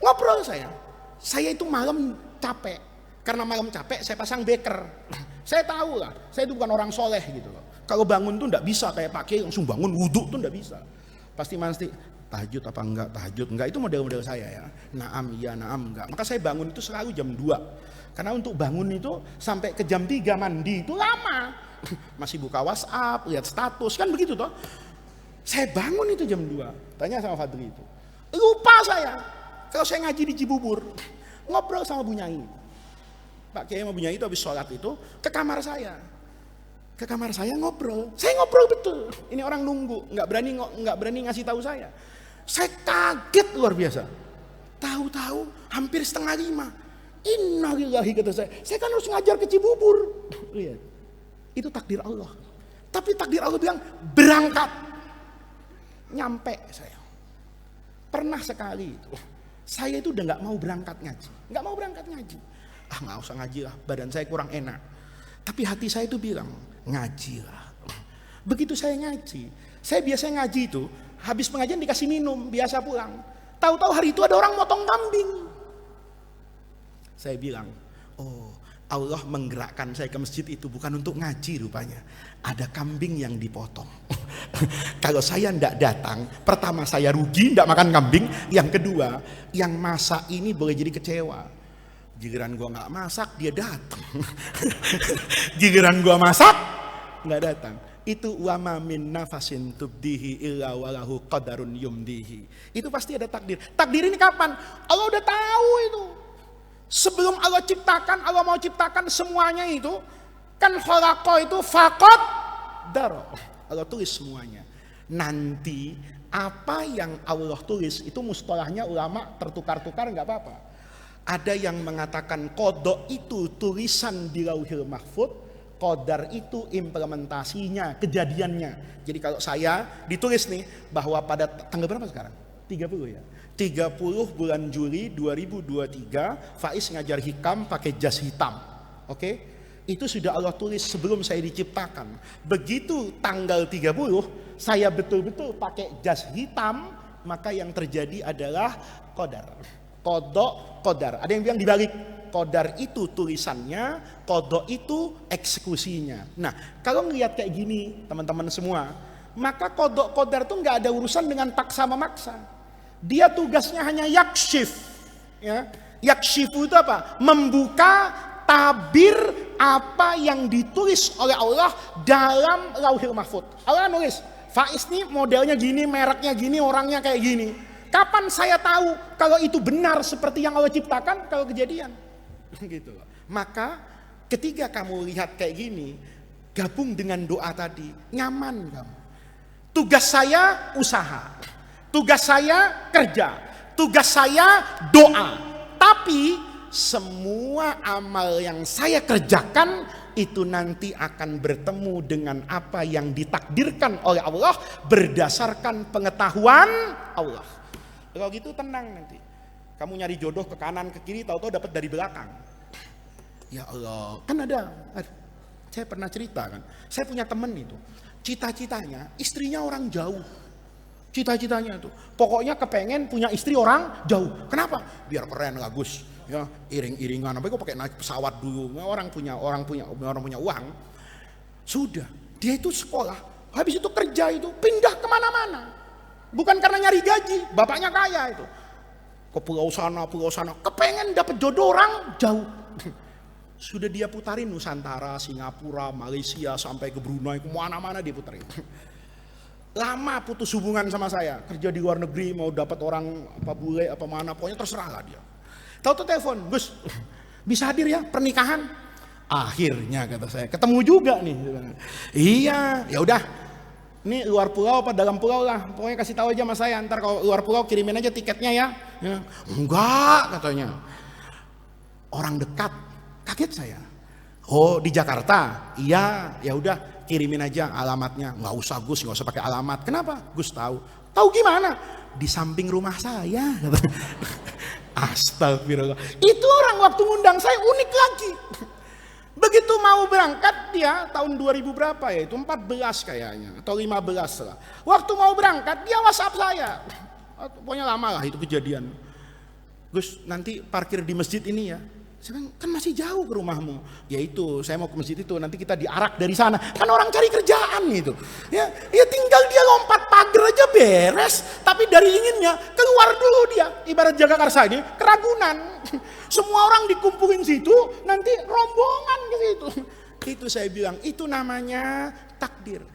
Ngobrol saya. Saya itu malam capek. Karena malam capek saya pasang beker. Saya tahu lah, saya itu bukan orang soleh gitu loh. Kalau bangun tuh enggak bisa kayak Pak Kiai langsung bangun wudhu tuh enggak bisa. Pasti tahajud apa enggak, tahajud enggak, itu model-model saya ya. Naam iya, naam enggak. Maka saya bangun itu selalu jam 2. Karena untuk bangun itu sampai ke jam 3 mandi itu lama. Masih buka WhatsApp, lihat status, kan begitu toh. Saya bangun itu jam 2. Tanya sama Fadri itu. Lupa saya. Kalau saya ngaji di Cibubur, ngobrol sama Bu Nyai. Pak Kiai sama Bu Nyai itu habis sholat itu ke kamar saya. Ke kamar saya ngobrol. Saya ngobrol betul. Ini orang nunggu, nggak berani ngasih tahu saya. Saya kaget luar biasa. Tahu-tahu hampir 4:30. Innalillahi kata saya. Saya kan harus ngajar ke Cibubur. Lihat. Itu takdir Allah. Tapi takdir Allah bilang berangkat. Nyampe saya. Pernah sekali itu. Saya itu udah nggak mau berangkat ngaji. Nggak mau berangkat ngaji. Nggak usah ngaji lah, badan saya kurang enak. Tapi hati saya itu bilang, ngajilah. Begitu saya ngaji, saya biasanya ngaji itu, habis pengajian dikasih minum, biasa pulang. Tahu-tahu hari itu ada orang motong kambing. Saya bilang, oh Allah menggerakkan saya ke masjid itu bukan untuk ngaji rupanya. Ada kambing yang dipotong. Kalau saya tidak datang, pertama saya rugi, tidak makan kambing. Yang kedua, yang masak ini boleh jadi kecewa. Giliran gua nggak masak dia datang. Giliran gua masak nggak datang. Itu wama min nafasin tubdihi illa walahu qadarun yumdihi. Itu pasti ada takdir. Takdir ini kapan? Allah udah tahu itu. Sebelum Allah ciptakan, Allah mau ciptakan semuanya itu kan khalaqa itu faqad daro. Allah tulis semuanya. Nanti apa yang Allah tulis itu mustalahnya ulama tertukar-tukar nggak apa-apa. Ada yang mengatakan qada itu tulisan di Lauhil Mahfuz, qadar itu implementasinya, kejadiannya. Jadi kalau saya ditulis nih bahwa pada tanggal berapa sekarang? 30 ya. 30 bulan Juli 2023 Faiz ngajar hikam pakai jas hitam. Oke? Itu sudah Allah tulis sebelum saya diciptakan. Begitu tanggal 30 saya betul-betul pakai jas hitam, maka yang terjadi adalah qadar. Qadha, qadar. Ada yang bilang dibalik. Qadar itu tulisannya, qadha itu eksekusinya. Nah, kalau ngelihat kayak gini teman-teman semua, maka qadha qadar itu nggak ada urusan dengan paksa memaksa. Dia tugasnya hanya yakshif. Ya. Yakshifu itu apa? Membuka tabir apa yang ditulis oleh Allah dalam Lauhil Mahfuz. Allah nulis, Faiz nih modelnya gini, mereknya gini, orangnya kayak gini. Kapan saya tahu kalau itu benar seperti yang Allah ciptakan? Kalau kejadian. Gitu loh. Maka ketika kamu lihat kayak gini, gabung dengan doa tadi, nyaman kamu. Tugas saya usaha, tugas saya kerja, tugas saya doa. Tapi semua amal yang saya kerjakan itu nanti akan bertemu dengan apa yang ditakdirkan oleh Allah berdasarkan pengetahuan Allah. Kalau gitu tenang nanti. Kamu nyari jodoh ke kanan ke kiri, tahu-tahu dapat dari belakang. Ya Allah, kan ada. Saya pernah cerita kan. Saya punya temen itu. Cita-citanya istrinya orang jauh. Cita-citanya tuh. Pokoknya kepengen punya istri orang jauh. Kenapa? Biar keren lah Gus. Ya, iring-iringan. Apa kok pakai naik pesawat dulu? Orang punya uang. Sudah. Dia itu sekolah. Habis itu kerja itu pindah kemana-mana. Bukan karena nyari gaji. Bapaknya kaya itu. Ke pulau sana, kepengen dapet jodoh orang jauh. Sudah dia putarin Nusantara, Singapura, Malaysia, sampai ke Brunei, kemana-mana dia putarin. Lama putus hubungan sama saya, kerja di luar negeri, mau dapat orang apa bule, apa mana, pokoknya terserah lah dia. Tahu tuh telepon, Gus, bisa hadir ya pernikahan? Akhirnya kata saya, ketemu juga nih. Iya, ya udah. Ini luar pulau apa dalam pulau lah, pokoknya kasih tahu aja sama saya, ntar kalau luar pulau kirimin aja tiketnya ya. Enggak katanya, orang dekat. Kaget saya. Oh di Jakarta, iya, ya udah kirimin aja alamatnya. Nggak usah Gus, nggak usah pakai alamat. Kenapa? Gus tahu. Tahu gimana? Di samping rumah saya. Astagfirullah. Itu orang waktu ngundang saya unik lagi. Begitu mau berangkat dia tahun 2000 berapa ya itu 14 kayaknya atau 15 lah. Waktu mau berangkat dia WhatsApp saya. Pokoknya lama lah itu kejadian. Gus nanti parkir di masjid ini ya. Saya kan masih jauh ke rumahmu. Ya itu saya mau ke masjid itu nanti kita diarak dari sana. Kan orang cari kerjaan gitu. Ya tinggal dia lompat pagar aja beres. Tapi dari inginnya keluar dulu dia. Ibarat Jagakarsa ini keragunan. Semua orang dikumpulin situ, nanti rombongan ke situ. Itu saya bilang, itu namanya takdir.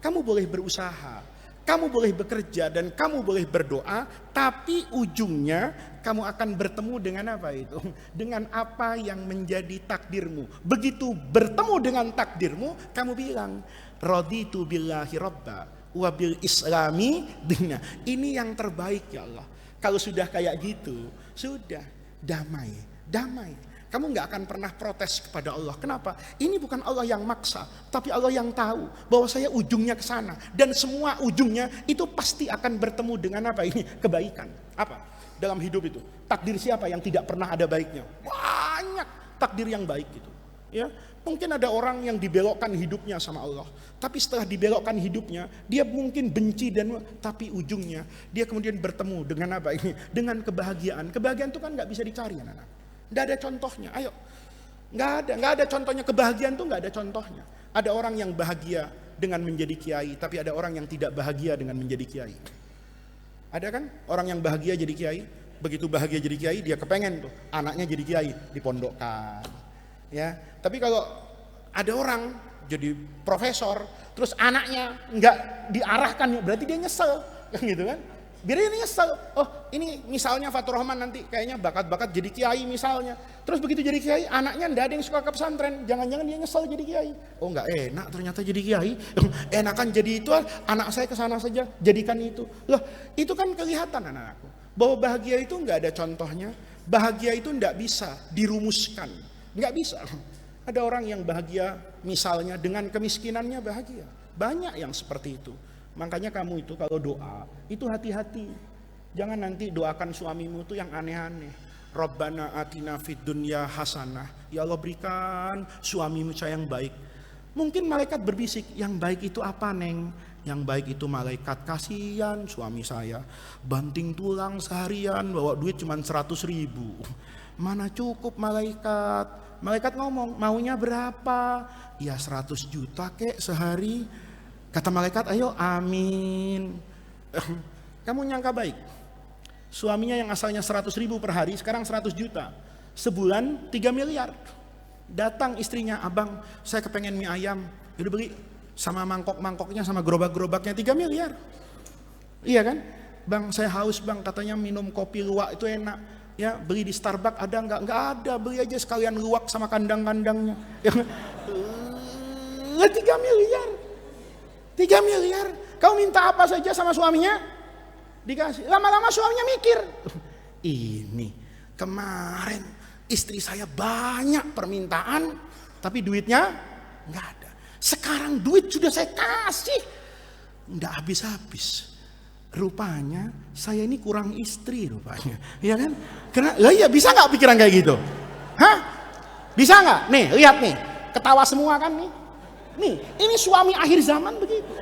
Kamu boleh berusaha, kamu boleh bekerja, dan kamu boleh berdoa, tapi ujungnya kamu akan bertemu dengan apa itu? Dengan apa yang menjadi takdirmu. Begitu bertemu dengan takdirmu, kamu bilang, raditu billahi rabba, wa bil islami dina. Ini yang terbaik ya Allah. Kalau sudah kayak gitu, sudah damai. Kamu nggak akan pernah protes kepada Allah. Kenapa? Ini bukan Allah yang maksa, tapi Allah yang tahu bahwa saya ujungnya ke sana dan semua ujungnya itu pasti akan bertemu dengan apa ini? Kebaikan. Apa? Dalam hidup itu, takdir siapa yang tidak pernah ada baiknya? Banyak takdir yang baik itu. Ya, mungkin ada orang yang dibelokkan hidupnya sama Allah, tapi setelah dibelokkan hidupnya, dia mungkin benci tapi ujungnya dia kemudian bertemu dengan apa ini? Dengan kebahagiaan. Kebahagiaan itu kan nggak bisa dicari, anak-anak. Nggak ada contohnya. Ayo, nggak ada contohnya. Kebahagiaan tuh nggak ada contohnya. Ada orang yang bahagia dengan menjadi kiai, tapi ada orang yang tidak bahagia dengan menjadi kiai. Ada kan orang yang bahagia jadi kiai, begitu bahagia jadi kiai dia kepengen tuh anaknya jadi kiai, dipondokkan. Ya, tapi kalau ada orang jadi profesor, terus anaknya nggak diarahkan, berarti dia nyesel, gitu kan? Biar dia nyesel. Oh, ini misalnya Fatur Rahman nanti kayaknya bakat-bakat jadi kiai misalnya. Terus begitu jadi kiai, anaknya nggak ada yang suka ke pesantren. Jangan-jangan dia nyesel jadi kiai. Oh, nggak enak ternyata jadi kiai. Enakan jadi itu, anak saya ke sana saja, jadikan itu. Loh, itu kan kelihatan anak-anakku. Bahwa bahagia itu nggak ada contohnya. Bahagia itu nggak bisa dirumuskan. Nggak bisa. Ada orang yang bahagia misalnya dengan kemiskinannya bahagia. Banyak yang seperti itu. Makanya kamu itu kalau doa, itu hati-hati. Jangan nanti doakan suamimu tuh yang aneh-aneh. Rabbana atina fid dunya hasanah. Ya Allah, berikan suamimu saya yang baik. Mungkin malaikat berbisik, yang baik itu apa, Neng? Yang baik itu malaikat, kasihan suami saya banting tulang seharian, bawa duit cuma 100.000. Mana cukup malaikat. Malaikat ngomong, maunya berapa? Ya 100 juta kek sehari. Kata malaikat, ayo amin. Kamu nyangka baik. Suaminya yang asalnya 100.000 per hari, sekarang 100 juta. Sebulan 3 miliar. Datang istrinya, abang saya kepengen mie ayam. Udah beli, sama mangkok-mangkoknya, sama gerobak-gerobaknya 3 miliar. Iya kan? Bang saya haus bang, katanya minum kopi luwak itu enak. Ya beli di Starbucks ada nggak? Nggak ada, beli aja sekalian luwak sama kandang-kandangnya. 3 miliar. 3 miliar. Kau minta apa saja sama suaminya? Dikasih. Lama-lama suaminya mikir. Ini kemarin istri saya banyak permintaan, tapi duitnya nggak ada. Sekarang duit sudah saya kasih, nggak habis-habis. Rupanya saya ini kurang istri rupanya, ya kan? Karena lah ya bisa nggak pikiran kayak gitu? Hah? Bisa nggak? Nih lihat nih, ketawa semua kan nih. Nih ini suami akhir zaman begitu.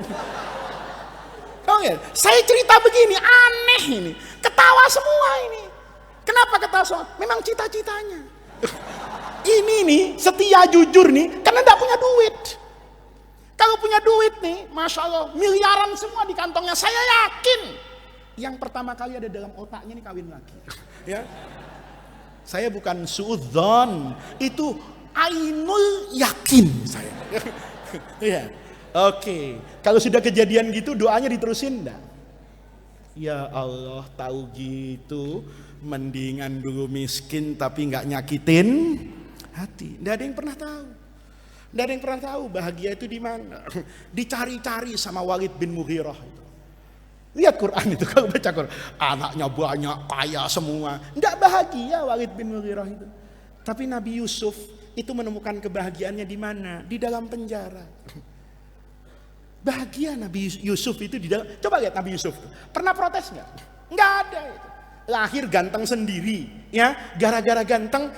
Oh ya, saya cerita begini aneh ini, ketawa semua ini. Kenapa ketawa semua? Memang cita-citanya. Ini nih setia jujur nih, karena nggak punya duit. Kalau punya duit nih, Masya Allah, miliaran semua di kantongnya, saya yakin yang pertama kali ada dalam otaknya nih kawin lagi. Ya, saya bukan suudzon, itu ainul yakin saya. Ya, oke. Kalau sudah kejadian gitu, doanya diterusin enggak? Ya Allah, tahu gitu, mendingan dulu miskin tapi nggak nyakitin hati. Nggak ada yang pernah tahu. Nggak ada yang pernah tahu bahagia itu di mana. Dicari-cari sama Walid bin Mughirah itu. Lihat Quran itu, kalau baca Quran, anaknya banyak, kaya semua. Nggak bahagia Walid bin Mughirah itu. Tapi Nabi Yusuf itu menemukan kebahagiaannya di mana? Di dalam penjara. Bahagia Nabi Yusuf itu di dalam. Coba lihat Nabi Yusuf. Pernah protes nggak? Nggak ada itu. Lahir ganteng sendiri, ya, gara-gara ganteng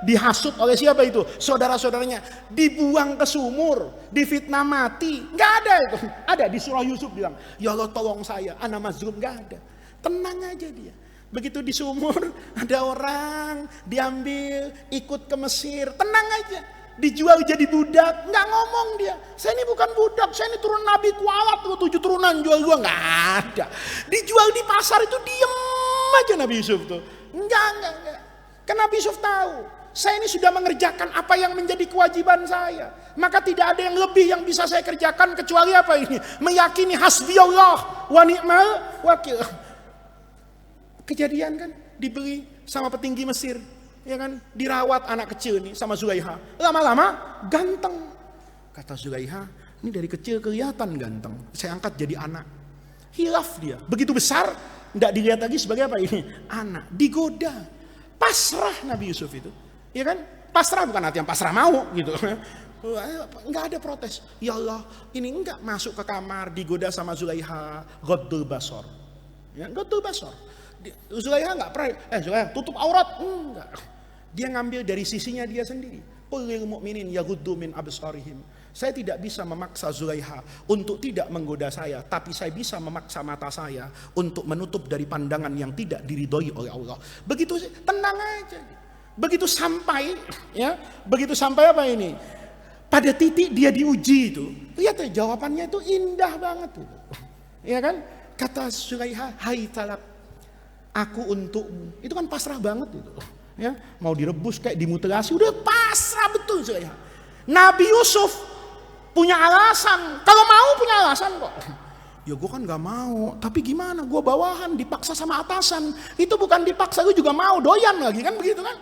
dihasut oleh siapa itu? Saudara-saudaranya, dibuang ke sumur, difitnah mati, nggak ada itu. Ada di surah Yusuf bilang, ya Allah tolong saya, ana mazlum, nggak ada. Tenang aja dia. Begitu di sumur ada orang diambil, ikut ke Mesir, tenang aja. Dijual jadi budak, nggak ngomong dia. Saya ini bukan budak, saya ini turun Nabi kualat, 7 turunan jual gua, nggak ada. Dijual di pasar itu diem aja Nabi Yusuf tuh. Enggak. Karena Nabi Yusuf tahu, saya ini sudah mengerjakan apa yang menjadi kewajiban saya. Maka tidak ada yang lebih yang bisa saya kerjakan kecuali apa ini? Meyakini hasbiyallah wa ni'mal wakil. Kejadian kan, dibeli sama petinggi Mesir. Ya kan, dirawat anak kecil nih sama Zulaiha. Lama-lama ganteng. Kata Zulaiha, ini dari kecil kelihatan ganteng. Saya angkat jadi anak. Hilaf dia. Begitu besar, tidak dilihat lagi sebagai apa ini? Anak. Digoda. Pasrah Nabi Yusuf itu. Ya kan? Pasrah bukan artinya pasrah mau gitu. Enggak ada protes. Ya Allah, ini enggak masuk ke kamar digoda sama Zulaiha. Ghaddul basar. Ya, Ghaddul basar. Zulaiha enggak pernah, Zulaiha tutup aurat. Enggak. Dia ngambil dari sisinya dia sendiri. Qul lil mu'minin yaghuddu min absarihim. Saya tidak bisa memaksa Zulaiha untuk tidak menggoda saya, tapi saya bisa memaksa mata saya untuk menutup dari pandangan yang tidak diridhoi oleh Allah. Begitu tenang aja. Begitu sampai apa ini? Pada titik dia diuji itu. Lihat ya, jawabannya itu indah banget itu. Ya kan? Kata Zulaiha, "Hai talak, aku untukmu." Itu kan pasrah banget itu. Ya, mau direbus kayak dimutilasi udah pasrah betul Zulaiha. Nabi Yusuf punya alasan, kalau mau punya alasan kok. Ya gue kan nggak mau, tapi gimana? Gue bawahan, dipaksa sama atasan. Itu bukan dipaksa, gue juga mau, doyan lagi kan begitu kan?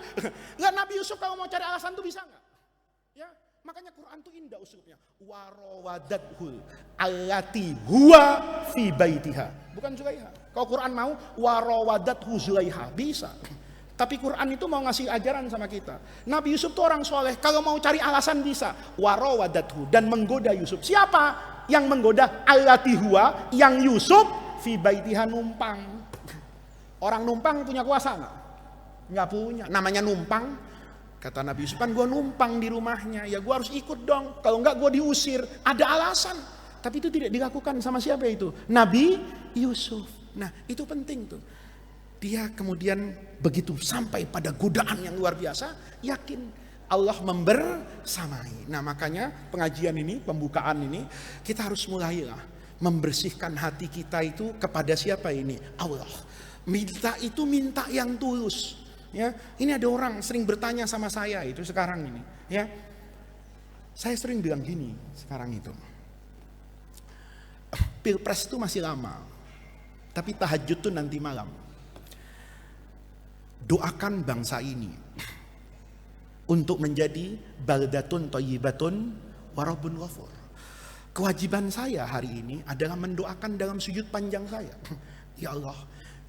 Nggak, Nabi Yusuf kalau mau cari alasan tuh bisa nggak? Ya, makanya Quran tuh indah usulnya. Warawadathu allati huwa fi baitiha. Bukan Zulaiha. Kalau Quran mau warawadathu Zulaiha bisa. Tapi Quran itu mau ngasih ajaran sama kita. Nabi Yusuf tuh orang soleh. Kalau mau cari alasan bisa. Warawadathu, dan menggoda Yusuf. Siapa yang menggoda? Allati huwa, yang Yusuf fi baitiha numpang. Orang numpang punya kuasa nggak? Nggak punya. Namanya numpang. Kata Nabi Yusuf, kan gue numpang di rumahnya, ya gue harus ikut dong. Kalau enggak gue diusir. Ada alasan. Tapi itu tidak dilakukan sama siapa itu? Nabi Yusuf. Nah itu penting tuh. Dia kemudian begitu sampai pada godaan yang luar biasa, yakin Allah membersamai. Nah makanya pengajian ini, pembukaan ini, kita harus mulailah membersihkan hati kita itu kepada siapa ini? Allah. Minta itu minta yang tulus. Ya, ini ada orang sering bertanya sama saya itu sekarang ini. Ya, saya sering bilang gini sekarang itu. Pilpres itu masih lama, tapi tahajud tuh nanti malam. Doakan bangsa ini untuk menjadi baldatun thayyibatun wa rabbun ghafur. Kewajiban saya hari ini adalah mendoakan dalam sujud panjang saya. Ya Allah,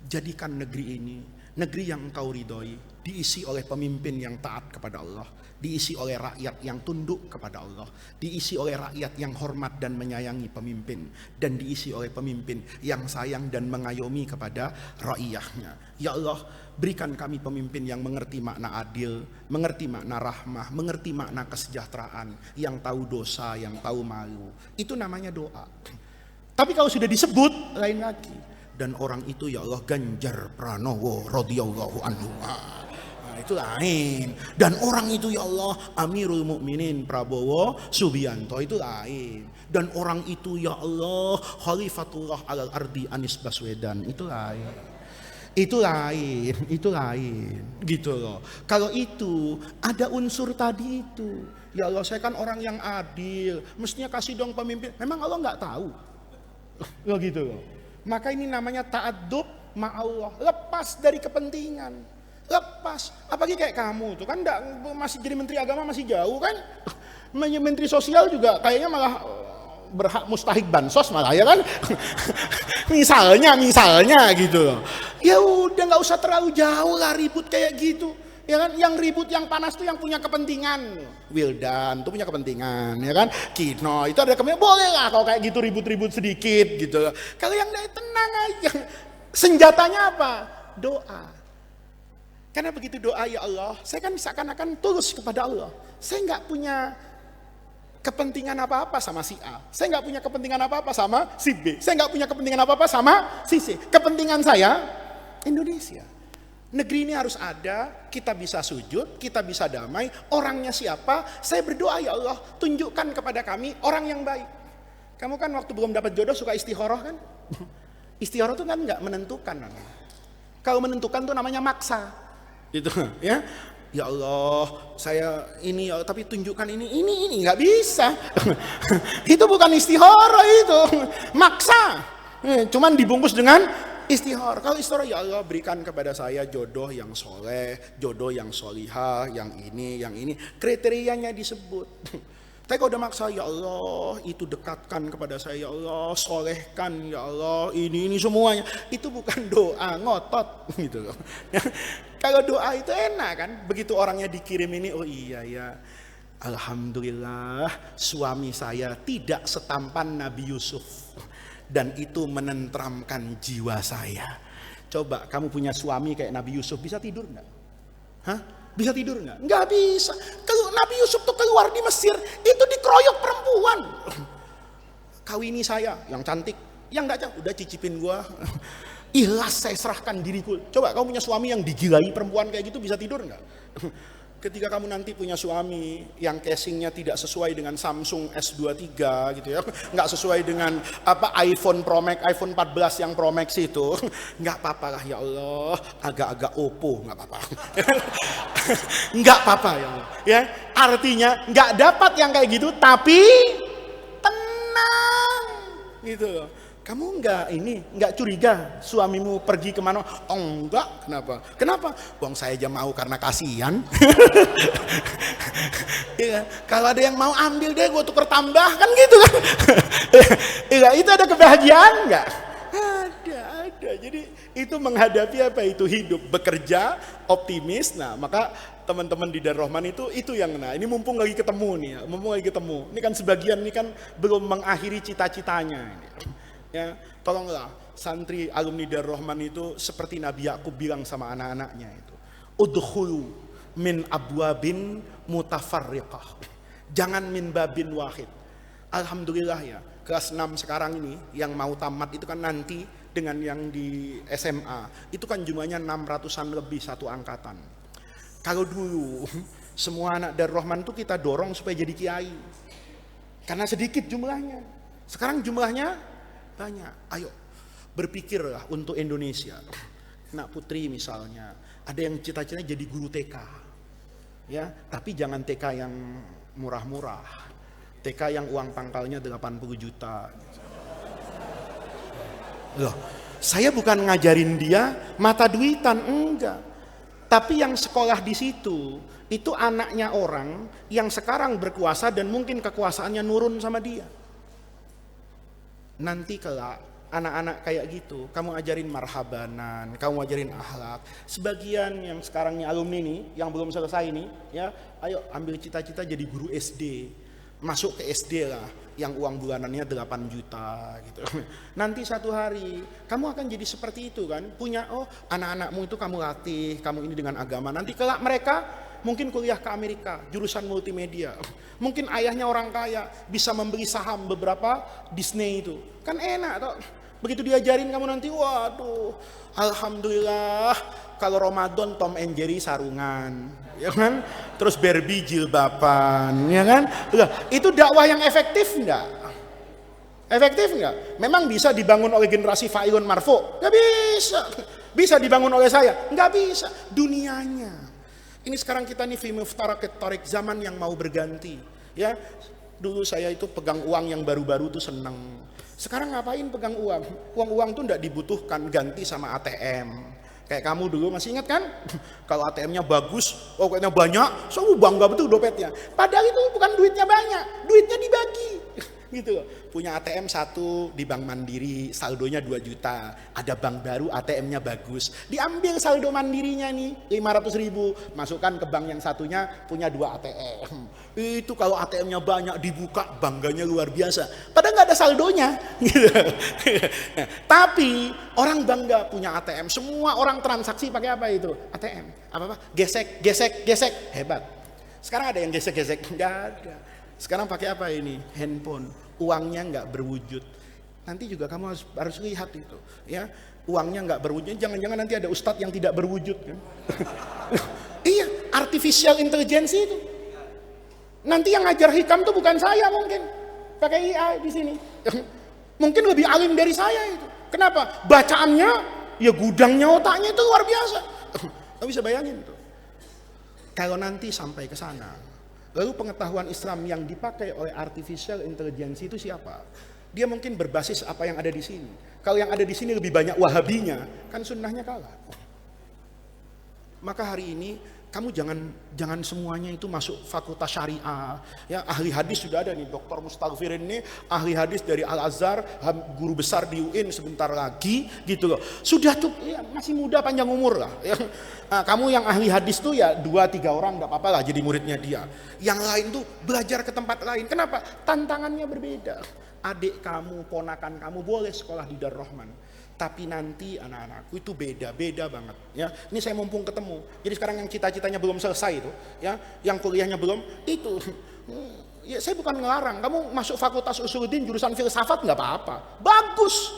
jadikan negeri ini negeri yang Engkau ridhoi, diisi oleh pemimpin yang taat kepada Allah, diisi oleh rakyat yang tunduk kepada Allah, diisi oleh rakyat yang hormat dan menyayangi pemimpin, dan diisi oleh pemimpin yang sayang dan mengayomi kepada rakyatnya. Ya Allah, berikan kami pemimpin yang mengerti makna adil, mengerti makna rahmah, mengerti makna kesejahteraan, yang tahu dosa, yang tahu malu. Itu namanya doa. Tapi kalau sudah disebut, lain lagi. Dan orang itu ya Allah Ganjar Pranowo radhiyallahu anhu. Nah, itu lain. Dan orang itu ya Allah Amirul Mukminin Prabowo Subianto, itu lain. Dan orang itu ya Allah Khalifatullah alal ardi Anies Baswedan, itu lain. Itu lain, itu lain. Gitu loh. Kalau itu ada unsur tadi itu. Ya Allah, saya kan orang yang adil, mestinya kasih dong pemimpin. Memang Allah nggak tahu? Loh gitu loh. Maka ini namanya ta'addub ma'allah. Lepas dari kepentingan. Lepas. Apalagi kayak kamu tuh kan masih jadi menteri agama masih jauh kan. Menteri sosial juga kayaknya malah berhak mustahik bansos malah ya kan. misalnya gitu loh. Ya udah nggak usah terlalu jauh lah ribut kayak gitu. Ya kan, yang ribut, yang panas tuh yang punya kepentingan. Wildan tuh punya kepentingan, ya kan. Kino itu ada kepentingan, boleh lah kalau kayak gitu ribut-ribut sedikit gitu. Kalau yang tenang aja. Senjatanya apa? Doa. Karena begitu doa, ya Allah, saya kan seakan-akan tulus kepada Allah. Saya nggak punya kepentingan apa-apa sama si A. Saya nggak punya kepentingan apa-apa sama si B. Saya nggak punya kepentingan apa-apa sama si C. Kepentingan saya Indonesia. Negeri ini harus ada, kita bisa sujud, kita bisa damai. Orangnya siapa? Saya berdoa, ya Allah, tunjukkan kepada kami orang yang baik. Kamu kan waktu belum dapat jodoh suka istikharah kan? Istikharah itu kan nggak menentukan. Kalau menentukan tuh namanya maksa. Gitu ya. Ya Allah, saya ini ya, tapi tunjukkan ini nggak bisa. Itu bukan istikharah itu, maksa. Cuman dibungkus dengan istihar. Kalau istihar, ya Allah berikan kepada saya jodoh yang soleh, jodoh yang solihah, yang ini. Kriterianya disebut. Tapi kalau udah maksa, ya Allah itu dekatkan kepada saya, ya Allah solehkan, ya Allah ini semuanya. Itu bukan doa, ngotot gitu loh. Kalau doa itu enak kan. Begitu orangnya dikirim ini, oh iya ya. Alhamdulillah suami saya tidak setampan Nabi Yusuf. Dan itu menenteramkan jiwa saya. Coba kamu punya suami kayak Nabi Yusuf, bisa tidur nggak? Hah? Bisa tidur nggak? Nggak bisa. Kalau Nabi Yusuf tuh keluar di Mesir, itu dikeroyok perempuan. Kawini saya yang cantik, yang nggak cantik, udah cicipin gua. Ikhlas saya serahkan diriku. Coba kamu punya suami yang digilai perempuan kayak gitu, bisa tidur nggak? Ketika kamu nanti punya suami yang casingnya tidak sesuai dengan Samsung S23 gitu ya, nggak sesuai dengan apa iPhone Pro Max, iPhone 14 yang Pro Max itu, nggak apa-apa lah ya Allah, agak-agak Oppo nggak apa-apa, nggak apa-apa ya Allah. Ya, artinya nggak dapat yang kayak gitu, tapi tenang gitu loh. Kamu nggak curiga suamimu pergi kemana? Oh enggak, kenapa? Bang saya aja mau karena kasihan. Ya, kalau ada yang mau ambil deh, gue tuker tambah kan gitu kan? Ya, itu ada kebahagiaan nggak? Ada. Jadi itu menghadapi apa itu hidup, bekerja, optimis. Nah maka teman-teman di Darul Rahman itu yang ini mumpung lagi ketemu nih, Ini kan sebagian ini kan belum mengakhiri cita-citanya. Ya, tolonglah santri alumni Darul Rahman itu seperti Nabi Yakub bilang sama anak-anaknya itu, udkhulu min abwabin mutafarriqah, jangan min babin wahid. Alhamdulillah ya, kelas 6 sekarang ini yang mau tamat itu kan nanti dengan yang di SMA itu kan jumlahnya 600-an lebih satu angkatan. Kalau dulu semua anak Darul Rahman itu kita dorong supaya jadi kiai, karena sedikit jumlahnya. Sekarang jumlahnya banyak. Ayo berpikirlah untuk Indonesia. Nak putri misalnya, ada yang cita-citanya jadi guru TK, ya, tapi jangan TK yang murah-murah, TK yang uang pangkalnya 80 juta. Loh, saya bukan ngajarin dia mata duitan, enggak. Tapi yang sekolah di situ, itu anaknya orang yang sekarang berkuasa dan mungkin kekuasaannya nurun sama dia. Nanti kalau anak-anak kayak gitu, kamu ajarin marhabanan, kamu ajarin akhlak. Sebagian yang sekarang nih alumni nih, yang belum selesai nih, ya, ayo ambil cita-cita jadi guru SD. Masuk ke SD lah, yang uang bulanannya 8 juta gitu. Nanti satu hari kamu akan jadi seperti itu kan, punya anak-anakmu itu kamu latih, kamu ini dengan agama. Nanti kelak mereka mungkin kuliah ke Amerika, jurusan multimedia. Mungkin ayahnya orang kaya, bisa membeli saham beberapa Disney itu. Kan enak toh. Begitu diajarin kamu nanti, waduh, alhamdulillah kalau Ramadan Tom and Jerry sarungan, ya kan? Terus Barbie jilbaban, ya kan? Itu dakwah yang efektif enggak? Efektif enggak? Memang bisa dibangun oleh generasi Failun Marfu? Enggak bisa. Bisa dibangun oleh saya? Enggak bisa. Dunianya. Ini sekarang kita nih fi muftarakit tarik, zaman yang mau berganti. Ya, dulu saya itu pegang uang yang baru-baru tuh seneng. Sekarang ngapain pegang uang? Uang tuh enggak dibutuhkan, ganti sama ATM. Kayak kamu dulu masih ingat kan? Kalau ATM-nya bagus, kayaknya banyak, so bangga betul dompetnya. Padahal itu bukan duitnya banyak, duitnya dibagi. Gitu loh. Punya ATM 1 di Bank Mandiri, saldonya 2 juta. Ada bank baru, ATM-nya bagus. Diambil saldo mandirinya nih, 500.000. Masukkan ke bank yang satunya, punya 2 ATM. Itu kalau ATM-nya banyak, dibuka, bangganya luar biasa. Padahal nggak ada saldonya. Gitu. Tapi orang bangga punya ATM. Semua orang transaksi pakai apa itu? ATM. Apa-apa? Gesek, gesek, gesek. Hebat. Sekarang ada yang gesek-gesek? Nggak ada. Sekarang pakai apa ini? Handphone. Uangnya nggak berwujud. Nanti juga kamu harus lihat itu, ya. Uangnya nggak berwujud. Jangan-jangan nanti ada ustadz yang tidak berwujud, kan? Iya, artificial intelligence itu. Nanti yang ngajar hikam tuh bukan saya mungkin. Pakai AI di sini. Mungkin lebih alim dari saya itu. Kenapa? Bacaannya, ya gudangnya otaknya itu luar biasa. Kamu bisa bayangin tuh. Kalau nanti sampai ke sana. Lalu pengetahuan Islam yang dipakai oleh artificial intelligence itu siapa? Dia mungkin berbasis apa yang ada di sini. Kalau yang ada di sini lebih banyak wahabinya, kan sunnahnya kalah. Maka hari ini kamu jangan semuanya itu masuk fakultas syariah. Ya, ahli hadis sudah ada nih, Dr. Mustaghfirin ini ahli hadis dari Al-Azhar, guru besar di UIN sebentar lagi, gitu loh. Sudah tuh, ya, masih muda panjang umur lah. Ya. Nah, kamu yang ahli hadis tuh ya 2-3 orang enggak apa-apa lah jadi muridnya dia. Yang lain tuh belajar ke tempat lain. Kenapa? Tantangannya berbeda. Adik kamu, ponakan kamu boleh sekolah di Darul Rahman. Tapi nanti anak-anakku itu beda banget, ya. Ini saya mumpung ketemu. Jadi sekarang yang cita-citanya belum selesai itu, ya, yang kuliahnya belum, itu, ya saya bukan ngelarang. Kamu masuk fakultas Usuluddin jurusan filsafat nggak apa-apa, bagus.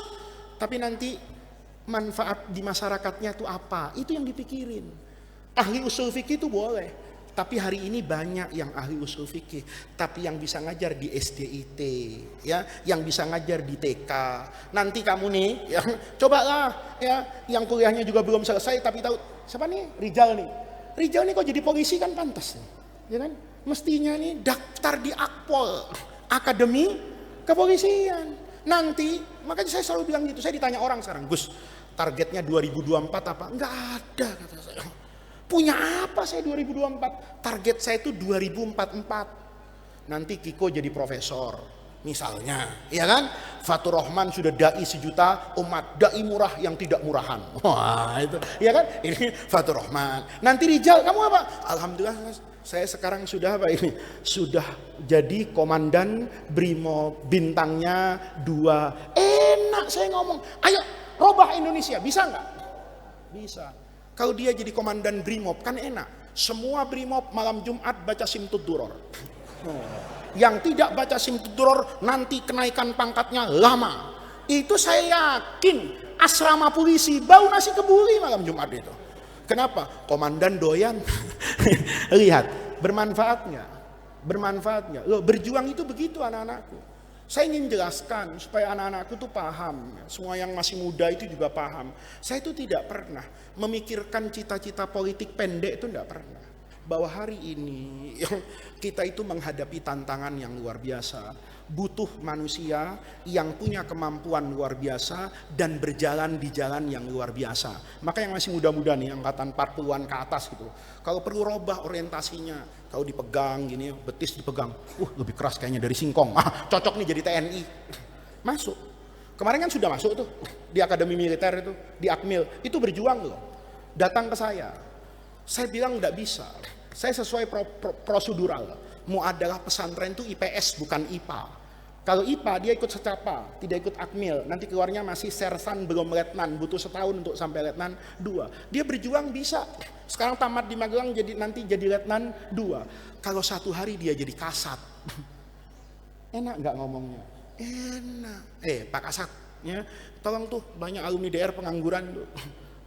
Tapi nanti manfaat di masyarakatnya itu apa? Itu yang dipikirin. Ahli usul fikih itu boleh. Tapi hari ini banyak yang ahli usul fikih, tapi yang bisa ngajar di SDIT, ya, yang bisa ngajar di TK. Nanti kamu nih, ya, cobalah, ya, yang kuliahnya juga belum selesai, tapi tahu siapa nih? Rijal nih. Rijal nih kok jadi polisi kan pantas, ya kan? Mestinya nih daftar di Akpol, Akademi Kepolisian. Nanti, makanya saya selalu bilang gitu. Saya ditanya orang sekarang, Gus, targetnya 2024 apa? Enggak ada, kata saya. Punya apa saya 2024? Target saya itu 2044. Nanti Kiko jadi profesor, misalnya, ya kan? Fatur Rahman sudah dai 1 juta umat, dai murah yang tidak murahan. Wah, itu, ya kan? Ini Fatur Rahman. Nanti Rijal, kamu apa? Alhamdulillah, saya sekarang sudah apa ini? Sudah jadi komandan Brimo, bintangnya 2. Enak saya ngomong. Ayo Indonesia, bisa nggak? Bisa. Kalau dia jadi komandan Brimob kan enak. Semua Brimob malam Jumat baca Simtud Duror. Yang tidak baca Simtud Duror nanti kenaikan pangkatnya lama. Itu saya yakin asrama polisi bau nasi kebuli malam Jumat itu. Kenapa? Komandan doyan. Lihat bermanfaatnya. Loh, berjuang itu begitu anak-anakku. Saya ingin jelaskan supaya anak-anakku tuh paham. Semua yang masih muda itu juga paham. Saya itu tidak pernah memikirkan cita-cita politik pendek, itu tidak pernah. Bahwa hari ini kita itu menghadapi tantangan yang luar biasa. Butuh manusia yang punya kemampuan luar biasa dan berjalan di jalan yang luar biasa. Maka yang masih muda-muda nih, angkatan 40-an ke atas gitu. Kalau perlu robah orientasinya, kalau dipegang gini, betis dipegang. Lebih keras kayaknya dari singkong. Cocok nih jadi TNI. Masuk. Kemarin kan sudah masuk tuh di Akademi Militer itu, di Akmil. Itu berjuang loh. Datang ke saya. Saya bilang enggak bisa. Saya sesuai prosedural. Mau adalah pesantren itu IPS bukan IPA. Kalau IPA dia ikut secapa, tidak ikut Akmil. Nanti keluarnya masih sersan belum letnan, butuh setahun untuk sampai letnan 2. Dia berjuang bisa. Sekarang tamat di Magelang nanti jadi letnan 2. Kalau satu hari dia jadi kasat. Enak nggak ngomongnya? Enak. Pak Kasat, ya, tolong tuh banyak alumni DR pengangguran tuh.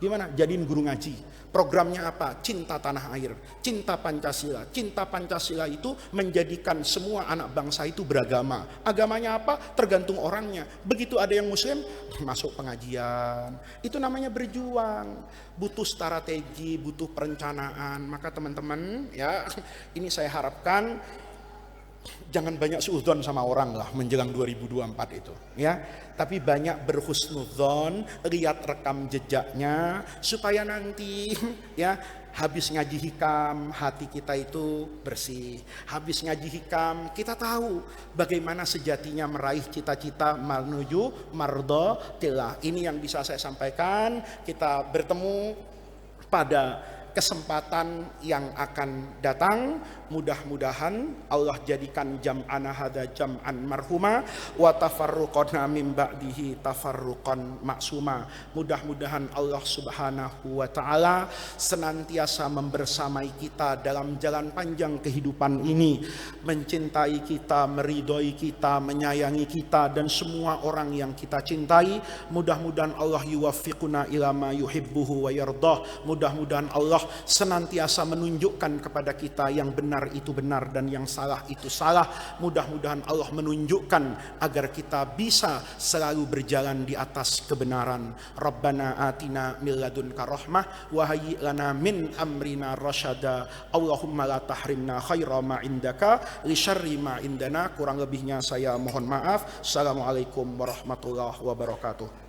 Gimana? Jadiin guru ngaji. Programnya apa? Cinta tanah air, cinta Pancasila. Cinta Pancasila itu menjadikan semua anak bangsa itu beragama. Agamanya apa? Tergantung orangnya. Begitu ada yang muslim, masuk pengajian. Itu namanya berjuang. Butuh strategi, butuh perencanaan. Maka teman-teman, ya, ini saya harapkan jangan banyak suudzon sama orang lah menjelang 2024 itu, ya. Tapi banyak berhusnudzon, lihat rekam jejaknya supaya nanti ya habis ngaji hikam hati kita itu bersih. Habis ngaji hikam kita tahu bagaimana sejatinya meraih cita-cita menuju mardhatillah. Ini yang bisa saya sampaikan. Kita bertemu pada kesempatan yang akan datang. Mudah-mudahan Allah jadikan jam'ana hadza jam'an marhuma wa tafarruqana min ba'dihi tafarruqan maksuma. Mudah-mudahan Allah Subhanahu wa taala senantiasa membersamai kita dalam jalan panjang kehidupan ini, mencintai kita, meridhoi kita, menyayangi kita dan semua orang yang kita cintai. Mudah-mudahan Allah yuwaffiquna ila ma yuhibbuhu wa yardah. Mudah-mudahan Allah senantiasa menunjukkan kepada kita yang benar itu benar dan yang salah itu salah. Mudah-mudahan Allah menunjukkan agar kita bisa selalu berjalan di atas kebenaran. Rabbana atina min ladunka rahmah wa hayyi lana min amrina rasyada. Allahumma la tahrimna khaira ma indaka li syarri ma indana. Kurang lebihnya saya mohon maaf. Assalamualaikum warahmatullahi wabarakatuh.